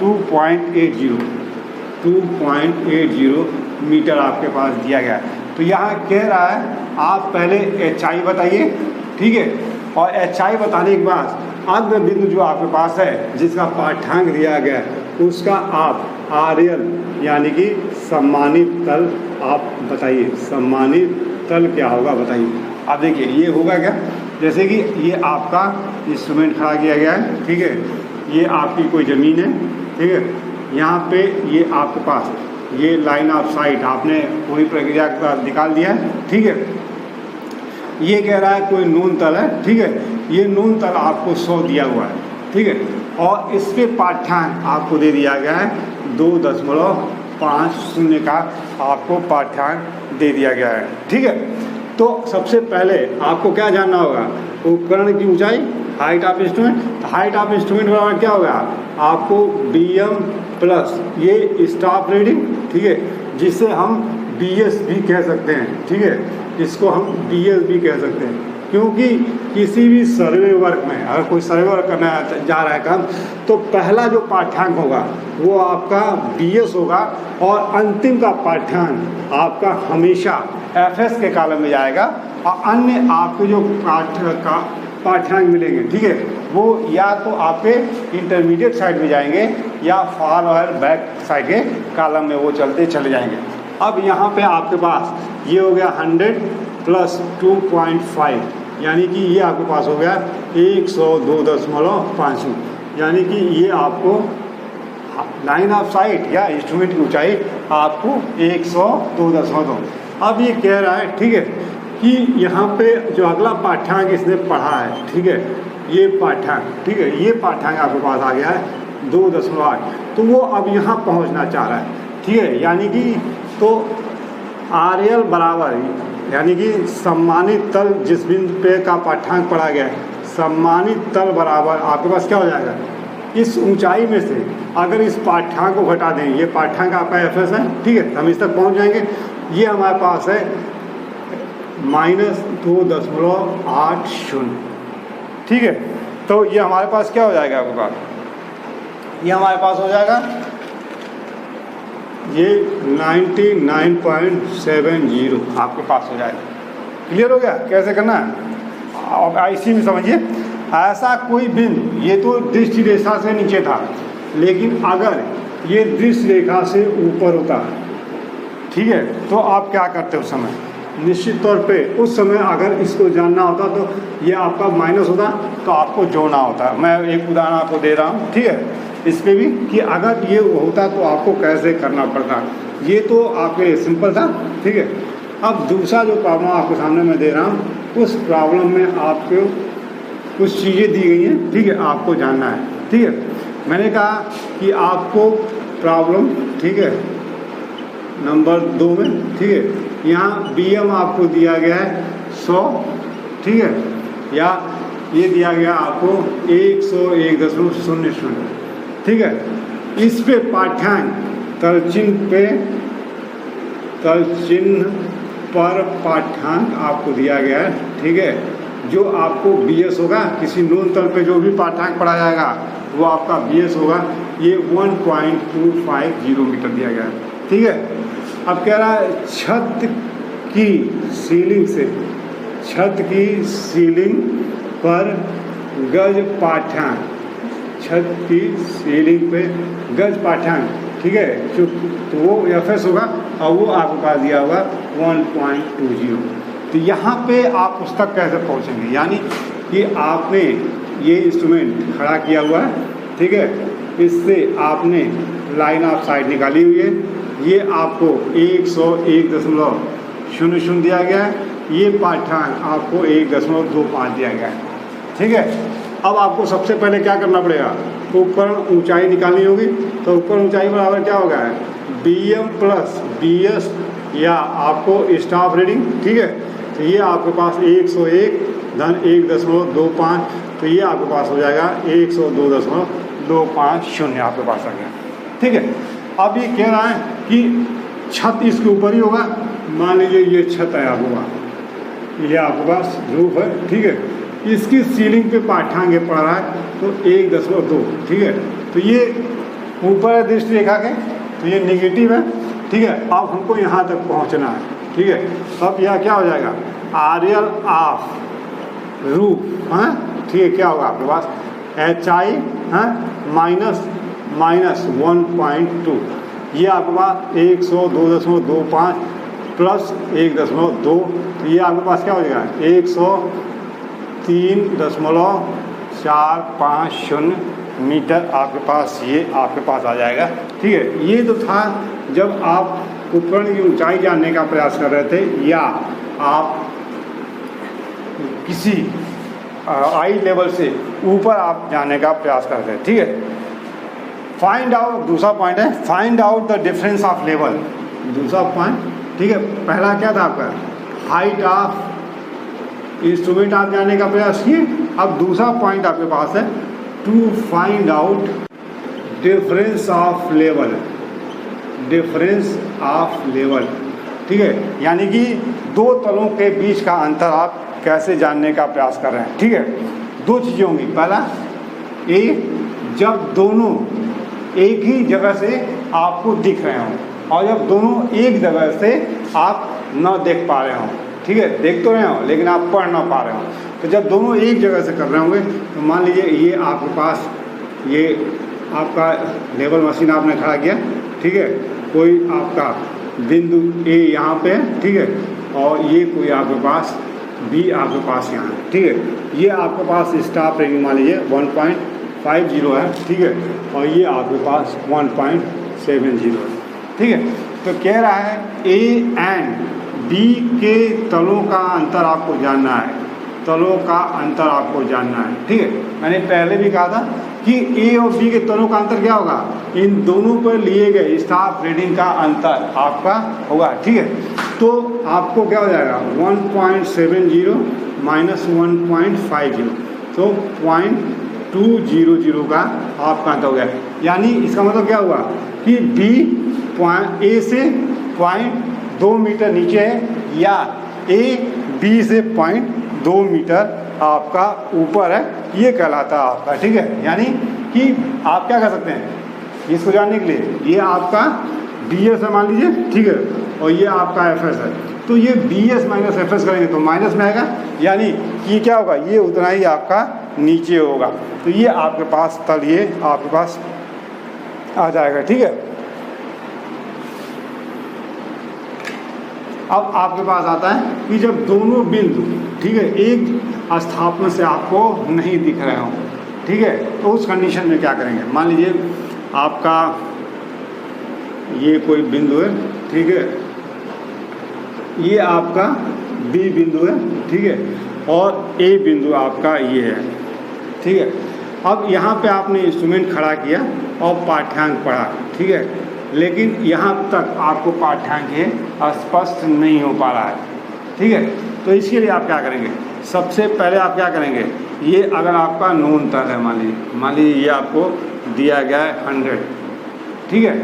2.80 मीटर आपके पास दिया गया है। तो यहाँ कह रहा है आप पहले HI बताइए, ठीक है, और HI बताने के बाद अग्र बिंदु जो आपके पास है जिसका पाठ्यांक दिया गया है उसका आप RL यानी कि सम्मानित तल आप बताइए, सम्मानित तल क्या होगा बताइए। अब देखिए ये होगा क्या, जैसे कि ये आपका इंस्ट्रूमेंट खड़ा किया गया है, ठीक है, ये आपकी कोई ज़मीन है, ठीक है, यहाँ पे ये आपके पास ये लाइन ऑफ साइट आपने पूरी प्रक्रिया का निकाल दिया है, ठीक है। ये कह रहा है कोई नून तल है, ठीक है, ये नून तल आपको 100 दिया हुआ है, ठीक है, और इसके पाठ्यांक आपको दे दिया गया है 2.50 का आपको पाठ्यांक दे दिया गया है, ठीक है। तो सबसे पहले आपको क्या जानना होगा, उपकरण की ऊंचाई, height of instrument. Height of instrument बराबर क्या होगा, आपको BM प्लस ये स्टॉप रीडिंग, ठीक है, जिसे हम BS भी कह सकते हैं, ठीक है, इसको हम BS भी कह सकते हैं, क्योंकि किसी भी सर्वे वर्क में अगर कोई सर्वे वर्क करना जा रहा है काम, तो पहला जो पाठ्यांक होगा वो आपका BS होगा और अंतिम का पाठ्यांक आपका हमेशा FS के कॉलम में जाएगा और अन्य आपको जो पाठ्यांक मिलेंगे, ठीक है, वो या तो आपके इंटरमीडिएट साइड में जाएंगे या फॉर और बैक साइड के कॉलम में वो चलते चले जाएंगे। अब यहाँ पे आपके पास ये हो गया 100 प्लस 2.5 यानी कि ये आपके पास हो गया 102.5, यानी कि ये आपको लाइन ऑफ साइट या इंस्ट्रूमेंट की ऊंचाई आपको 102.2। अब ये कह रहा है, ठीक है, कि यहाँ पे जो अगला पाठ्यांक इसने पढ़ा है, ठीक है, ये पाठ्यांक, ठीक है, ये पाठ्यांक आपके पास आ गया है 2.8, तो वो अब यहाँ पहुँचना चाह रहा है, ठीक है, यानी कि तो RL बराबर यानी कि सम्मानित तल जिस बिंदु पे का पाठ्यांक पढ़ा गया है, सम्मानित तल बराबर आपके पास क्या हो जाएगा, इस ऊंचाई में से अगर इस पाठ्यांक को घटा दें, ये पाठ्यांक आपका FS है, ठीक है, हम इस तक पहुंच जाएंगे, ये हमारे पास है -2.80, ठीक है। तो ये हमारे पास क्या हो जाएगा आपके पास, ये हमारे पास हो जाएगा ये 99.70 आपके पास हो जाएगा। क्लियर हो गया कैसे करना है, अब IC में समझिए, ऐसा कोई बिंदु, ये तो दृष्टि रेखा से नीचे था, लेकिन अगर ये दृष्टि रेखा से ऊपर होता, ठीक है। तो आप क्या करते हो उस समय, निश्चित तौर पे उस समय अगर इसको जानना होता तो ये आपका माइनस होता, तो आपको जोड़ना होता। मैं एक उदाहरण आपको दे रहा हूँ, ठीक है, इस पर भी कि अगर ये होता तो आपको कैसे करना पड़ता। ये तो आपके लिए सिंपल था, ठीक है। अब दूसरा जो प्रॉब्लम आपके सामने मैं दे रहा हूँ, उस प्रॉब्लम में आपको कुछ चीज़ें दी गई हैं, ठीक है, आपको जानना है, ठीक है। मैंने कहा कि आपको प्रॉब्लम, ठीक है, नंबर 2 में, ठीक है, यहाँ BM आपको दिया गया है 100, ठीक है, या ये दिया गया आपको 101.00, ठीक है। इस पे पाठ्यांक तल चिन्ह पर पाठ्यांक आपको दिया गया है, ठीक है। जो आपको BS होगा, किसी नोन तल पे जो भी पाठ्यांक पढ़ा जाएगा वो आपका BS होगा। ये 1.250 मीटर दिया गया है, ठीक है। अब कह रहा है छत की सीलिंग पर गज पाठ्यांक, छत की सीलिंग पे गज पाठ्यांक, ठीक है, तो वो FS होगा और वो आपके पास दिया होगा 1.20। तो यहाँ पे आप उस तक कैसे पहुँचेंगे, यानी कि आपने ये इंस्ट्रूमेंट खड़ा किया हुआ है, ठीक है, इससे आपने लाइन ऑफ साइट निकाली हुई है, ये आपको 101.00 दिया गया है, ये पाठ्यांक आपको 1.25 दिया गया है, ठीक है। अब आपको सबसे पहले क्या करना पड़ेगा, उपकरण ऊंचाई निकालनी होगी। तो उपकरण ऊंचाई बराबर क्या होगा, BM प्लस BS या आपको स्टाफ रीडिंग, ठीक है। तो ये आपके पास 101 धन 1.25, तो ये आपके पास हो जाएगा 102.250 आपके पास आ गया, ठीक है। अब ये कह रहा है कि छत इसके ऊपर ही होगा। मान लीजिए ये छत है आपका, ये आपके पास रूफ है, ठीक है, इसकी सीलिंग पे पाठ्यांक ये पड़ रहा है तो 1.2, ठीक है। तो ये ऊपर है दृष्टि रेखा के, तो ये नेगेटिव है, ठीक है। अब हमको यहाँ तक पहुँचना है, ठीक है। अब यह क्या हो जाएगा, RL ऑफ रूफ, हाँ, ठीक है, क्या होगा आपके पास HI, हाँ, माइनस 1.2, ये आपके पास 102.25 प्लस 1.2, तो ये आपके पास क्या हो जाएगा 103.450 मीटर आपके पास, ये आपके पास आ जाएगा, ठीक है। ये तो था जब आप उपकरण की ऊंचाई जानने का प्रयास कर रहे थे या आप किसी आई लेवल से ऊपर आप जाने का प्रयास कर रहे थे, ठीक है। फाइंड आउट, दूसरा पॉइंट है find out the difference of level, दूसरा पॉइंट, ठीक है। पहला क्या था आपका, हाइट ऑफ इंस्ट्रूमेंट आप जानने का प्रयास किए। अब दूसरा पॉइंट आपके पास है to find out difference of level, ठीक है, यानी कि दो तलों के बीच का अंतर आप कैसे जानने का प्रयास कर रहे हैं, ठीक है। दो चीज़ें होंगी, पहला जब दोनों एक ही जगह से आपको दिख रहे हों और जब दोनों एक जगह से आप न देख पा रहे हों, ठीक है, देख तो रहे हो लेकिन आप पढ़ ना पा रहे हो। तो जब दोनों एक जगह से कर रहे होंगे तो मान लीजिए ये आपके पास ये आपका लेवल मशीन आपने खड़ा किया, ठीक है, कोई आपका बिंदु A यहाँ पे है, ठीक है, और ये कोई आपके पास B आपके पास यहाँ है, ठीक है। ये आपके पास स्टाफ रेटिंग मान लीजिए 1.50 है, ठीक है, और ये आपके पास 1.70 है, ठीक है। तो कह रहा है A एंड B के तलों का अंतर आपको जानना है, तलों का अंतर आपको जानना है, ठीक है। मैंने पहले भी कहा था कि A और B के तलों का अंतर क्या होगा, इन दोनों पर लिए गए स्टाफ रीडिंग का अंतर आपका होगा, ठीक है। तो आपको क्या हो जाएगा 1.70 माइनस 1.50, तो 0.200 का आपका अंतर हो गया। यानी इसका मतलब क्या हुआ कि B A से 0.2 मीटर नीचे है या A B से 0.2 मीटर आपका ऊपर है, ये कहलाता है आपका, ठीक है। यानी कि आप क्या कर सकते हैं इसको जानने के लिए, ये आपका BS है मान लीजिए, ठीक है, और ये आपका FS है, तो ये BS माइनस FS करेंगे तो माइनस में आएगा, यानी कि क्या होगा, ये उतना ही आपका नीचे होगा। तो ये आपके पास तल ये आपके पास आ जाएगा, ठीक है। अब आपके पास आता है कि जब दोनों बिंदु, ठीक है, एक स्थापना से आपको नहीं दिख रहे हो, ठीक है, तो उस कंडीशन में क्या करेंगे। मान लीजिए आपका ये कोई बिंदु है, ठीक है, ये आपका बी बिंदु है, ठीक है, और ए बिंदु आपका ये है, ठीक है। अब यहाँ पे आपने इंस्ट्रूमेंट खड़ा किया और पाठ्यांक पढ़ा, ठीक है, लेकिन यहाँ तक आपको पाठ्यांक स्पष्ट नहीं हो पा रहा है, ठीक है। तो इसके लिए आप क्या करेंगे, सबसे पहले आप क्या करेंगे, ये अगर आपका नोन तल है, मान लीजिए ये आपको दिया गया है 100, ठीक है,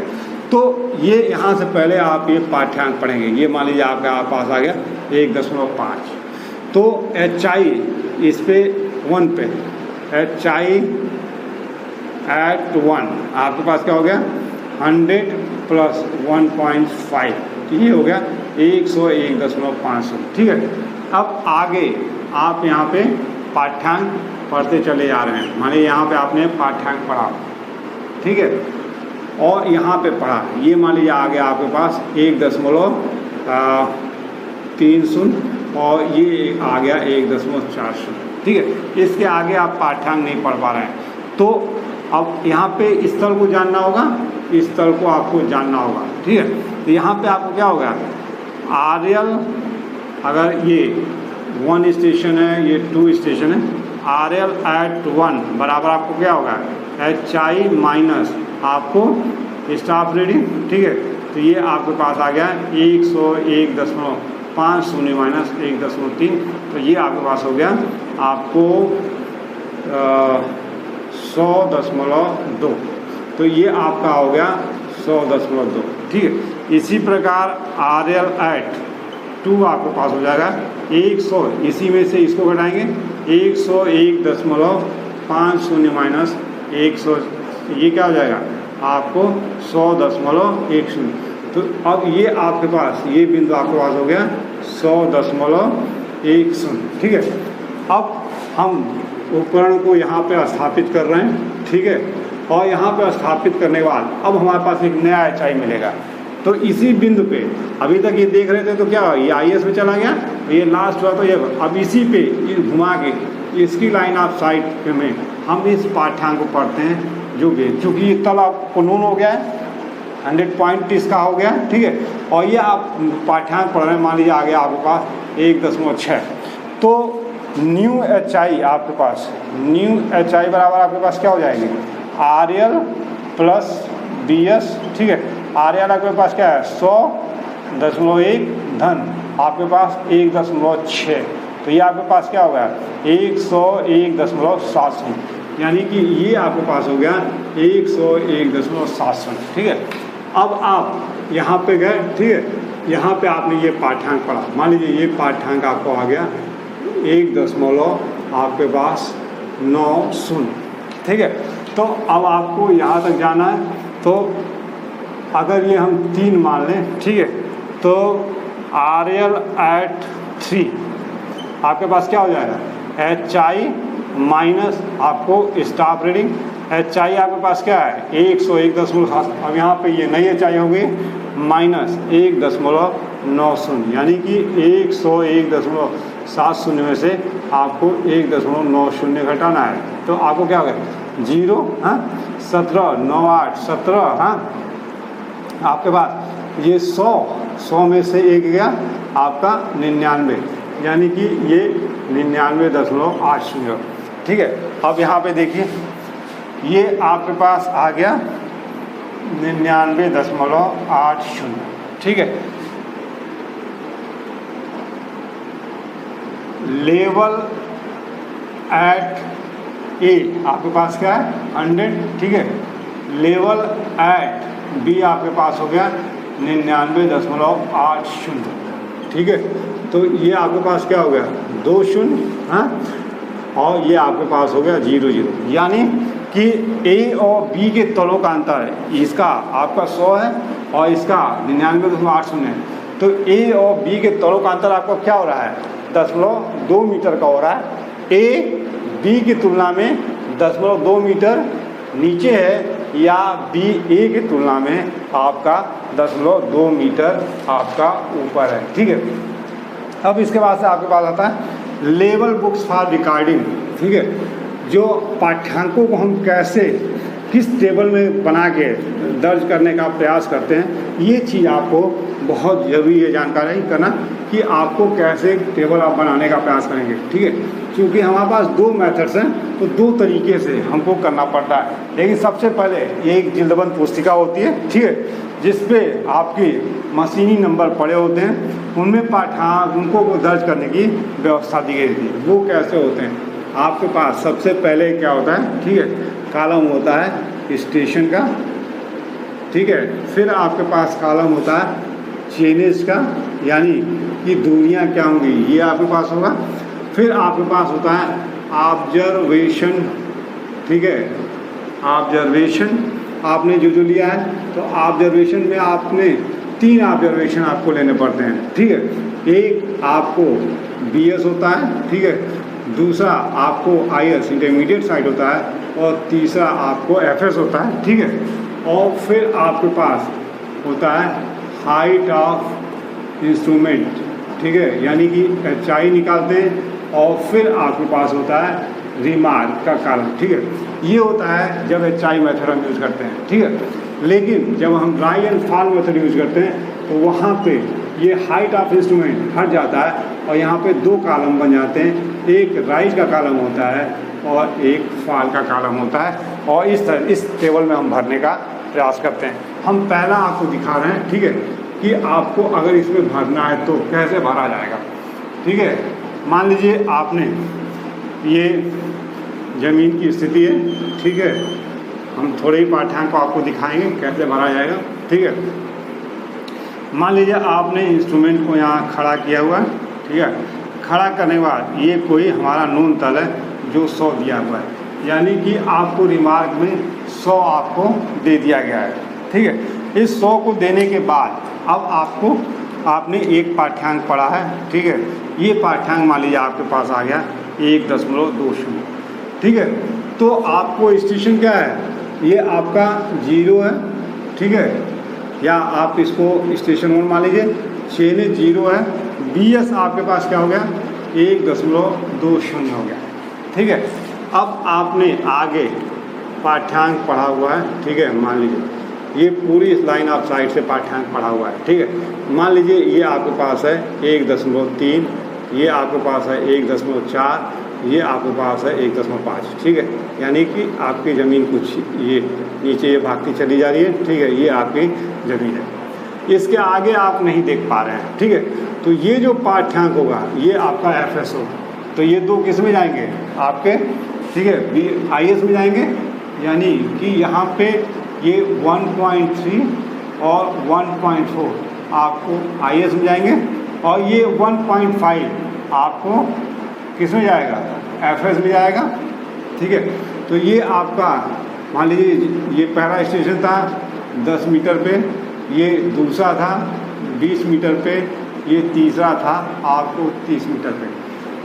तो ये यहाँ से पहले आप ये पाठ्यांक पढ़ेंगे। ये मान लीजिए आपका पास आ गया 1.5, तो HI इस पे 1 पे, HI at 1 आपके पास क्या हो गया 100 + 1.5, तो ये हो गया 101.5, ठीक है। अब आगे आप यहाँ पे पाठ्यांक पढ़ते चले जा रहे हैं। मानिए यहाँ पे आपने पाठ्यांक पढ़ा, ठीक है, और यहाँ पे पढ़ा, ये मान लीजिए आ गया आपके पास 1.30 और ये आ गया 1.40, ठीक है। इसके आगे आप पाठ्यांक नहीं पढ़ पा रहे हैं, तो अब यहाँ पे इस तल को जानना होगा, इस तल को आपको जानना होगा, ठीक है। तो यहाँ पे आपको क्या होगा, RL अगर ये 1 स्टेशन है, ये 2 स्टेशन है, RL at 1 बराबर आपको क्या होगा HI माइनस आपको स्टाफ रीडिंग, ठीक है। तो ये आपके पास आ गया 101.50 माइनस 1.3, तो ये आपके पास हो गया आपको 100.2, तो ये आपका हो गया 100.2, ठीक है। इसी प्रकार RL at 2 आपके पास हो जाएगा 100, इसी में से इसको घटाएंगे 101.50 माइनस 100, ये क्या हो जाएगा आपको 100.10। तो अब ये आपके पास ये बिंदु आपके पास हो गया 100.10, ठीक है। अब हम उपकरण को यहाँ पे स्थापित कर रहे हैं, ठीक है, और यहाँ पे स्थापित करने के बाद अब हमारे पास एक नया HI मिलेगा। तो इसी बिंदु पे अभी तक ये देख रहे थे, तो क्या ये IS में चला गया, ये लास्ट हुआ, तो ये अब इसी पे ये घुमा के इसकी लाइन ऑफ साइट में हम इस पाठ्यांक को पढ़ते हैं, जो भी चूँकि ये तल आपको नोन हो गया है, 100 पॉइंट इसका हो गया, ठीक है, और ये आप पाठ्यांक पढ़ रहे हैं, मान लीजिए आ गया आपके पास 1.6, तो न्यू HI आपके पास, न्यू HI बराबर आपके पास क्या हो जाएगी RL + BS, ठीक है। RL आपके पास क्या है 100.1 धन आपके पास 1.6, तो ये आपके पास क्या हो गया 101.7, यानी कि ये आपके पास हो गया 101.7, ठीक है। अब आप यहाँ पे गए, ठीक है, यहाँ पे आपने ये पाठ्यांक पढ़ा, मान लीजिए ये पाठ्यांक आपको आ गया 1 आपके पास 90, ठीक है। तो अब आपको यहाँ तक जाना है, तो अगर ये हम 3 मान लें, ठीक है, तो RL at 3 आपके पास क्या हो जाएगा HI माइनस आपको स्टाफ रीडिंग, HI आपके पास क्या है 101.7, अब यहाँ पे ये नई HI होगी माइनस 1.90, यानी कि 101.70 में से आपको 1.90 घटाना है, तो आपको क्या होगा 0, 17, 9, 8, 17, आपके पास ये 100 में से एक गया आपका 99, यानी कि ये 99.80, ठीक है। अब यहाँ पे देखिए ये आपके पास आ गया 99.80, ठीक है। लेवल एट ए आपके पास क्या है 100, ठीक है। लेवल एट बी आपके पास हो गया 99.80, ठीक है। तो ये आपके पास क्या हो गया 2 0, और ये आपके पास हो गया 0 0, यानी कि ए और बी के तलों का अंतर है, इसका आपका 100 है और इसका 99.80 है, तो ए और बी के तलों का अंतर आपका क्या हो रहा है 0.2 मीटर का हो रहा है। ए बी की तुलना में 0.2 मीटर नीचे है या BA की तुलना में आपका 10.2 मीटर आपका ऊपर है। ठीक है, अब इसके बाद से आपके पास आता है लेवल बुक्स फॉर रिकॉर्डिंग। ठीक है, जो पाठ्यांकों को हम कैसे किस टेबल में बना के दर्ज करने का प्रयास करते हैं, ये चीज़ आपको बहुत ज़रूरी है जानकारी करना कि आपको कैसे टेबल आप बनाने का प्रयास करेंगे। ठीक है, क्योंकि हमारे पास दो मेथड्स हैं तो दो तरीके से हमको करना पड़ता है। लेकिन सबसे पहले ये एक जिल्दबंद पुस्तिका होती है, ठीक है, जिसपे आपकी मशीनी नंबर पड़े होते हैं, उनमें पाठ्यांकों को दर्ज करने की व्यवस्था दी गई थी। वो कैसे होते हैं, आपके पास सबसे पहले क्या होता है, ठीक है, कॉलम होता है स्टेशन का, ठीक है, फिर आपके पास कॉलम होता है चेनेज का, यानी कि दूरियां क्या होंगी ये आपके पास होगा। फिर आपके पास होता है ऑब्जर्वेशन, ठीक है, ऑब्जर्वेशन आपने जो लिया है, तो ऑब्जर्वेशन में आपने 3 ऑब्जर्वेशन आपको लेने पड़ते हैं। ठीक है, एक आपको BS होता है, ठीक है, दूसरा आपको IS इंटरमीडिएट साइड होता है, और तीसरा आपको FS होता है। ठीक है, और फिर आपके पास होता है हाइट ऑफ इंस्ट्रूमेंट, ठीक है, यानी कि HI निकालते हैं, और फिर आपके पास होता है रिमार्क का कॉलम। ठीक है, ये होता है जब HI मेथड हम यूज़ करते हैं। ठीक है, लेकिन जब हम rise and fall method use करते हैं तो वहाँ पे ये हाइट ऑफ इंस्ट्रूमेंट हट जाता है और यहाँ पे 2 कॉलम बन जाते हैं, एक राइज का कॉलम होता है और एक फॉल का कॉलम होता है, और इस टेबल में हम भरने का प्रयास करते हैं। हम पहला आपको दिखा रहे हैं, ठीक है, कि आपको अगर इसमें भरना है तो कैसे भरा जाएगा। ठीक है, मान लीजिए आपने ये ज़मीन की स्थिति है, ठीक है, हम थोड़े ही पाठ्यांक को आपको दिखाएंगे कैसे भरा जाएगा। ठीक है, मान लीजिए आपने इंस्ट्रूमेंट को यहाँ खड़ा किया हुआ है, ठीक है, खड़ा करने के बाद ये कोई हमारा नून तल है जो 100 दिया हुआ है, यानी कि आपको रिमार्क में 100 आपको दे दिया गया है। ठीक है, इस 100 को देने के बाद अब आपने एक पाठ्यांक पढ़ा है, ठीक है, ये पाठ्यांक मान लीजिए आपके पास आ गया 1.20। ठीक है, तो आपको स्टेशन क्या है, ये आपका 0 है, ठीक है, या आप इसको स्टेशन 1 मान लीजिए, चेनेज 0 है, BS आपके पास क्या हो गया 1.20 हो गया। ठीक है, अब आपने आगे पाठ्यांक पढ़ा हुआ है, ठीक है, मान लीजिए ये पूरी इस लाइन ऑफ साइड से पाठ्यांक पढ़ा हुआ है। ठीक है, मान लीजिए ये आपके पास है 1.3, ये आपके पास है 1.4, ये आपके पास है 1.5। ठीक है, यानी कि आपकी ज़मीन कुछ ये नीचे ये भागती चली जा रही है। ठीक है, ये आपकी ज़मीन है, इसके आगे आप नहीं देख पा रहे हैं। ठीक है, तो ये जो पाठ्यांक होगा ये आपका FS होगा, तो ये 2 किस में जाएंगे आपके, ठीक है, IS में जाएंगे, यानी कि यहाँ पे ये 1.3 और 1.4 आपको IS में जाएंगे, और ये 1.5 आपको किस में जाएगा FS में जाएगा। ठीक है, तो ये आपका मान लीजिए ये पहला स्टेशन था 10 मीटर पे, ये दूसरा था 20 मीटर पे, ये तीसरा था आपको 30 मीटर पे।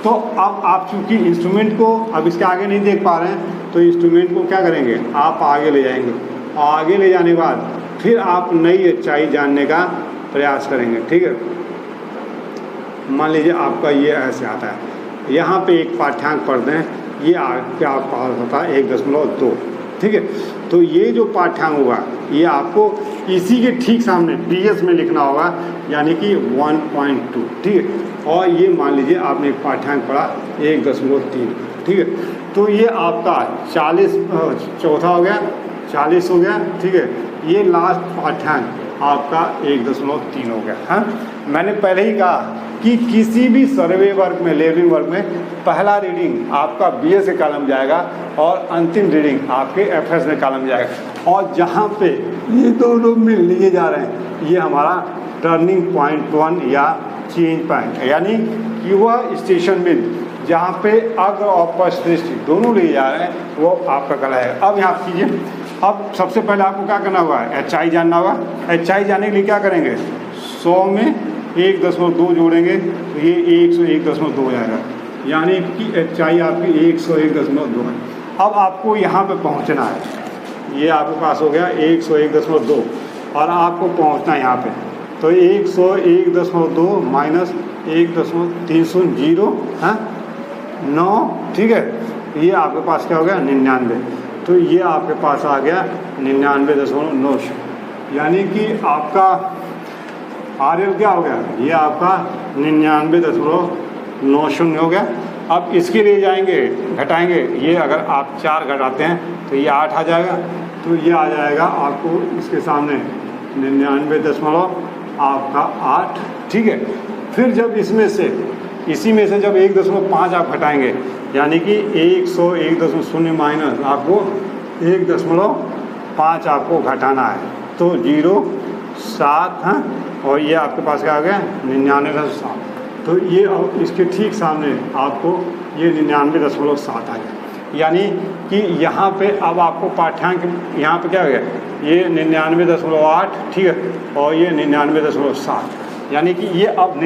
तो अब आप चूँकि इंस्ट्रूमेंट को अब इसके आगे नहीं देख पा रहे हैं, तो इंस्ट्रूमेंट को क्या करेंगे, आप आगे ले जाएंगे, आगे ले जाने के बाद फिर आप नई HI जानने का प्रयास करेंगे। ठीक है, मान लीजिए आपका ये ऐसे आता है, यहाँ पे एक पाठ्यांक पढ़ते हैं, ये क्या आपका होता है 1.2। ठीक है, तो ये जो पाठ्यांक होगा ये आपको इसी के ठीक सामने BS में लिखना होगा, यानी कि 1.2। ठीक है, और ये मान लीजिए आपने एक पाठ्यांक पढ़ा 1.3। ठीक है, तो ये आपका 40 चौथा हो गया, 40 हो गया। ठीक है, ये लास्ट पाठ्यांक आपका 1.3 हो गया। हाँ, मैंने पहले ही कहा कि किसी भी सर्वे वर्क में, लेबलिंग वर्क में पहला रीडिंग आपका BS के कॉलम जाएगा और अंतिम रीडिंग आपके FS में कॉलम जाएगा, और जहाँ पे ये दोनों मिल लिए जा रहे हैं ये हमारा टर्निंग पॉइंट 1 या चेंज पॉइंट, यानी कि वह स्टेशन मिल जहाँ पे अग्र और पश्च दृष्टि दोनों लिए जा रहे हैं वो आपका कहलाएगा। अब यहाँ कीजिए, अब सबसे पहले आपको क्या करना होगा, HI जानना होगा। HI जानने के लिए क्या करेंगे, 100 में 1.2 जोड़ेंगे तो ये 101.2 हो जाएगा, यानी कि HI आपकी 101.2 है। अब आपको यहाँ पे पहुँचना है, ये आपके पास हो गया 101.2 और आपको पहुंचना है यहाँ पे, तो 101.2 माइनस 1.309, ठीक है, ये आपके पास क्या हो गया 99, तो ये आपके पास आ गया 99.9, यानी कि आपका RL क्या हो गया, ये आपका 99.90 हो गया। अब इसके लिए जाएंगे घटाएंगे, ये अगर आप 4 घटाते हैं तो ये 8 आ जाएगा, तो ये आ जाएगा आपको इसके सामने 99.8, ठीक है। फिर जब इसमें से इसी में से जब 1.5 आप घटाएंगे, यानी कि 101.0 माइनस आपको 1.5 आपको घटाना है, तो 0.7 है, और ये आपके पास क्या आ गया 99.7, तो ये इसके ठीक सामने आपको ये 99.7 आ गया, यानी कि यहाँ पे अब आपको पाठ्यांक यहाँ पे क्या हो गया, ये 99.8, ठीक है, और ये 99.7, यानी कि ये अब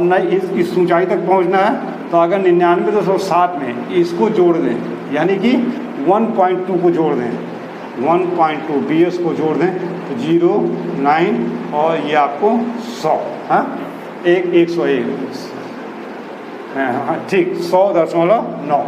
नहीं इस ऊंचाई तक पहुँचना है, तो अगर 99.7 में इसको जोड़ दें, यानी कि 1.2 को जोड़ दें, 1.2 BS को जोड़ दें, तो 0, 9 और ये आपको 100, हाँ 101, हाँ ठीक 100.9,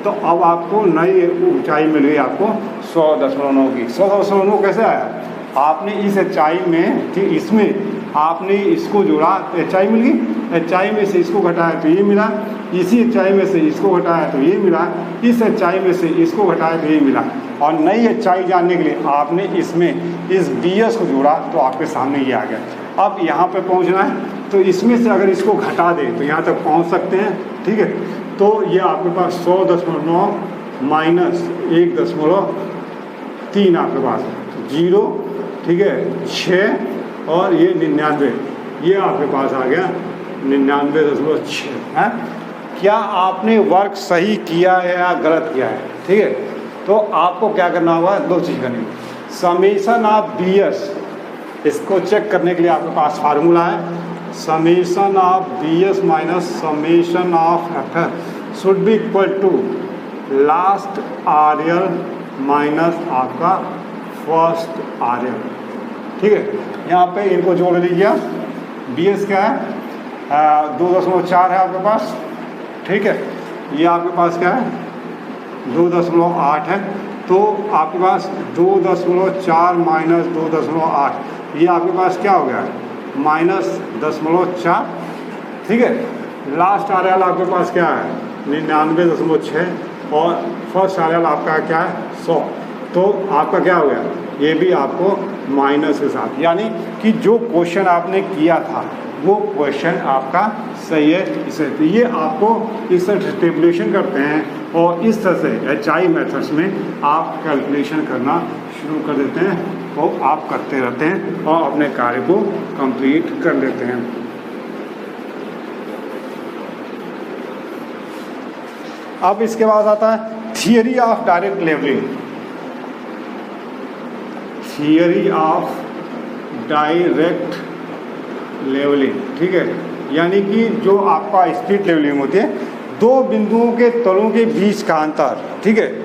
तो अब आपको नई ऊंचाई मिल गई आपको 100.9 की। 100.9 कैसे आया, आपने इस ऊंचाई में, ठीक इसमें आपने इसको जोड़ा तो ऊंचाई मिल गई, ऊंचाई में से इसको घटाया तो ये मिला, इसी ऊंचाई में से इसको घटाया तो ये मिला, इस ऊंचाई में से इसको घटाया तो ये मिला, और नई ऊंचाई जानने के लिए आपने इसमें इस BS को जोड़ा तो आपके सामने ये आ गया। अब यहाँ पे पहुँचना है, तो इसमें से अगर इसको घटा दें तो यहाँ तक पहुँच सकते हैं, ठीक है, तो ये आपके पास 100.9 माइनस 1.3 आपके पास 0, ठीक है, 6 और ये 99, ये आपके पास आ गया 99.6 है। क्या आपने वर्क सही किया है या गलत किया है, ठीक है, तो आपको क्या करना होगा, 2 चीज़ करनी है। समेशन ऑफ BS, इसको चेक करने के लिए आपके पास फार्मूला है, summation of BS minus summation of FF should be equal to last RL minus आपका फर्स्ट RL, ठीक है। यहाँ पे इनको जोड़ लीजिए, BS क्या है 2.4 है आपके पास, ठीक है, ये आपके पास क्या है 2.8 है, तो आपके पास 2.4 माइनस 2.8, ये आपके पास क्या हो गया -0.4, ठीक है। लास्ट RL आपके पास क्या है 99.6 और फर्स्ट RL आपका क्या है 100, तो आपका क्या हो गया, ये भी आपको माइनस के साथ, यानी कि जो क्वेश्चन आपने किया था वो क्वेश्चन आपका सही है। इसे तो ये आपको इस तरह से टेबुलेशन करते हैं और इस तरह से HI मेथड्स में आप कैलकुलेशन करना शुरू कर देते हैं और आप करते रहते हैं और अपने कार्य को कंप्लीट कर लेते हैं। अब इसके बाद आता है theory of direct levelling, theory of direct levelling, ठीक है, यानी कि जो आपका स्ट्रीट लेवलिंग होती है, 2 बिंदुओं के तलों के बीच का अंतर, ठीक है,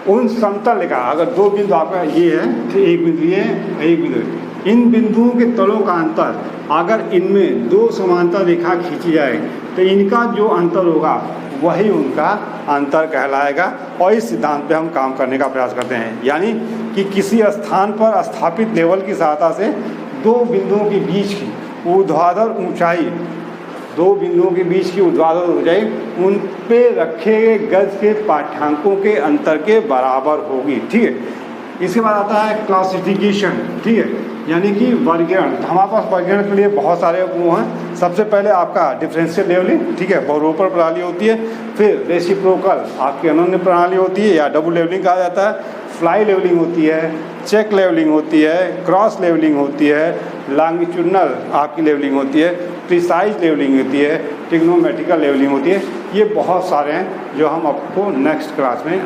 उन समतल रेखा, अगर 2 बिंदु आपका ये है, तो एक बिंदु ये है, एक बिंदु, इन बिंदुओं के तलों का अंतर, अगर इनमें 2 समांतर रेखा खींची जाए तो इनका जो अंतर होगा वही उनका अंतर कहलाएगा, और इस सिद्धांत पे हम काम करने का प्रयास करते हैं। यानी कि किसी स्थान पर स्थापित लेवल की सहायता से 2 बिंदुओं के बीच की ऊर्ध्वाधर ऊंचाई, 2 बिंदुओं के बीच की ऊर्ध्वाधर ऊंचाई उन पे रखे गए गज के पाठ्यांकों के अंतर के बराबर होगी, ठीक है। इसके बाद आता है क्लासिफिकेशन, ठीक है, यानी कि वर्गीकरण। हमारे पास वर्गीकरण के लिए बहुत सारे वो हैं। सबसे पहले आपका डिफरेंशियल लेवलिंग, ठीक है, बहुरूपण प्रणाली होती है। फिर रेसिप्रोकल आपकी अनन्य प्रणाली होती है या डबल लेवलिंग कहा जाता है। फ्लाई लेवलिंग होती है, चेक लेवलिंग होती है, क्रॉस लेवलिंग होती है, लॉन्गिट्यूडनल आपकी लेवलिंग होती है, प्रिसाइज लेवलिंग होती है, ट्रिग्नोमेट्रिकल लेवलिंग होती है। ये बहुत सारे हैं जो हम आपको नेक्स्ट क्लास में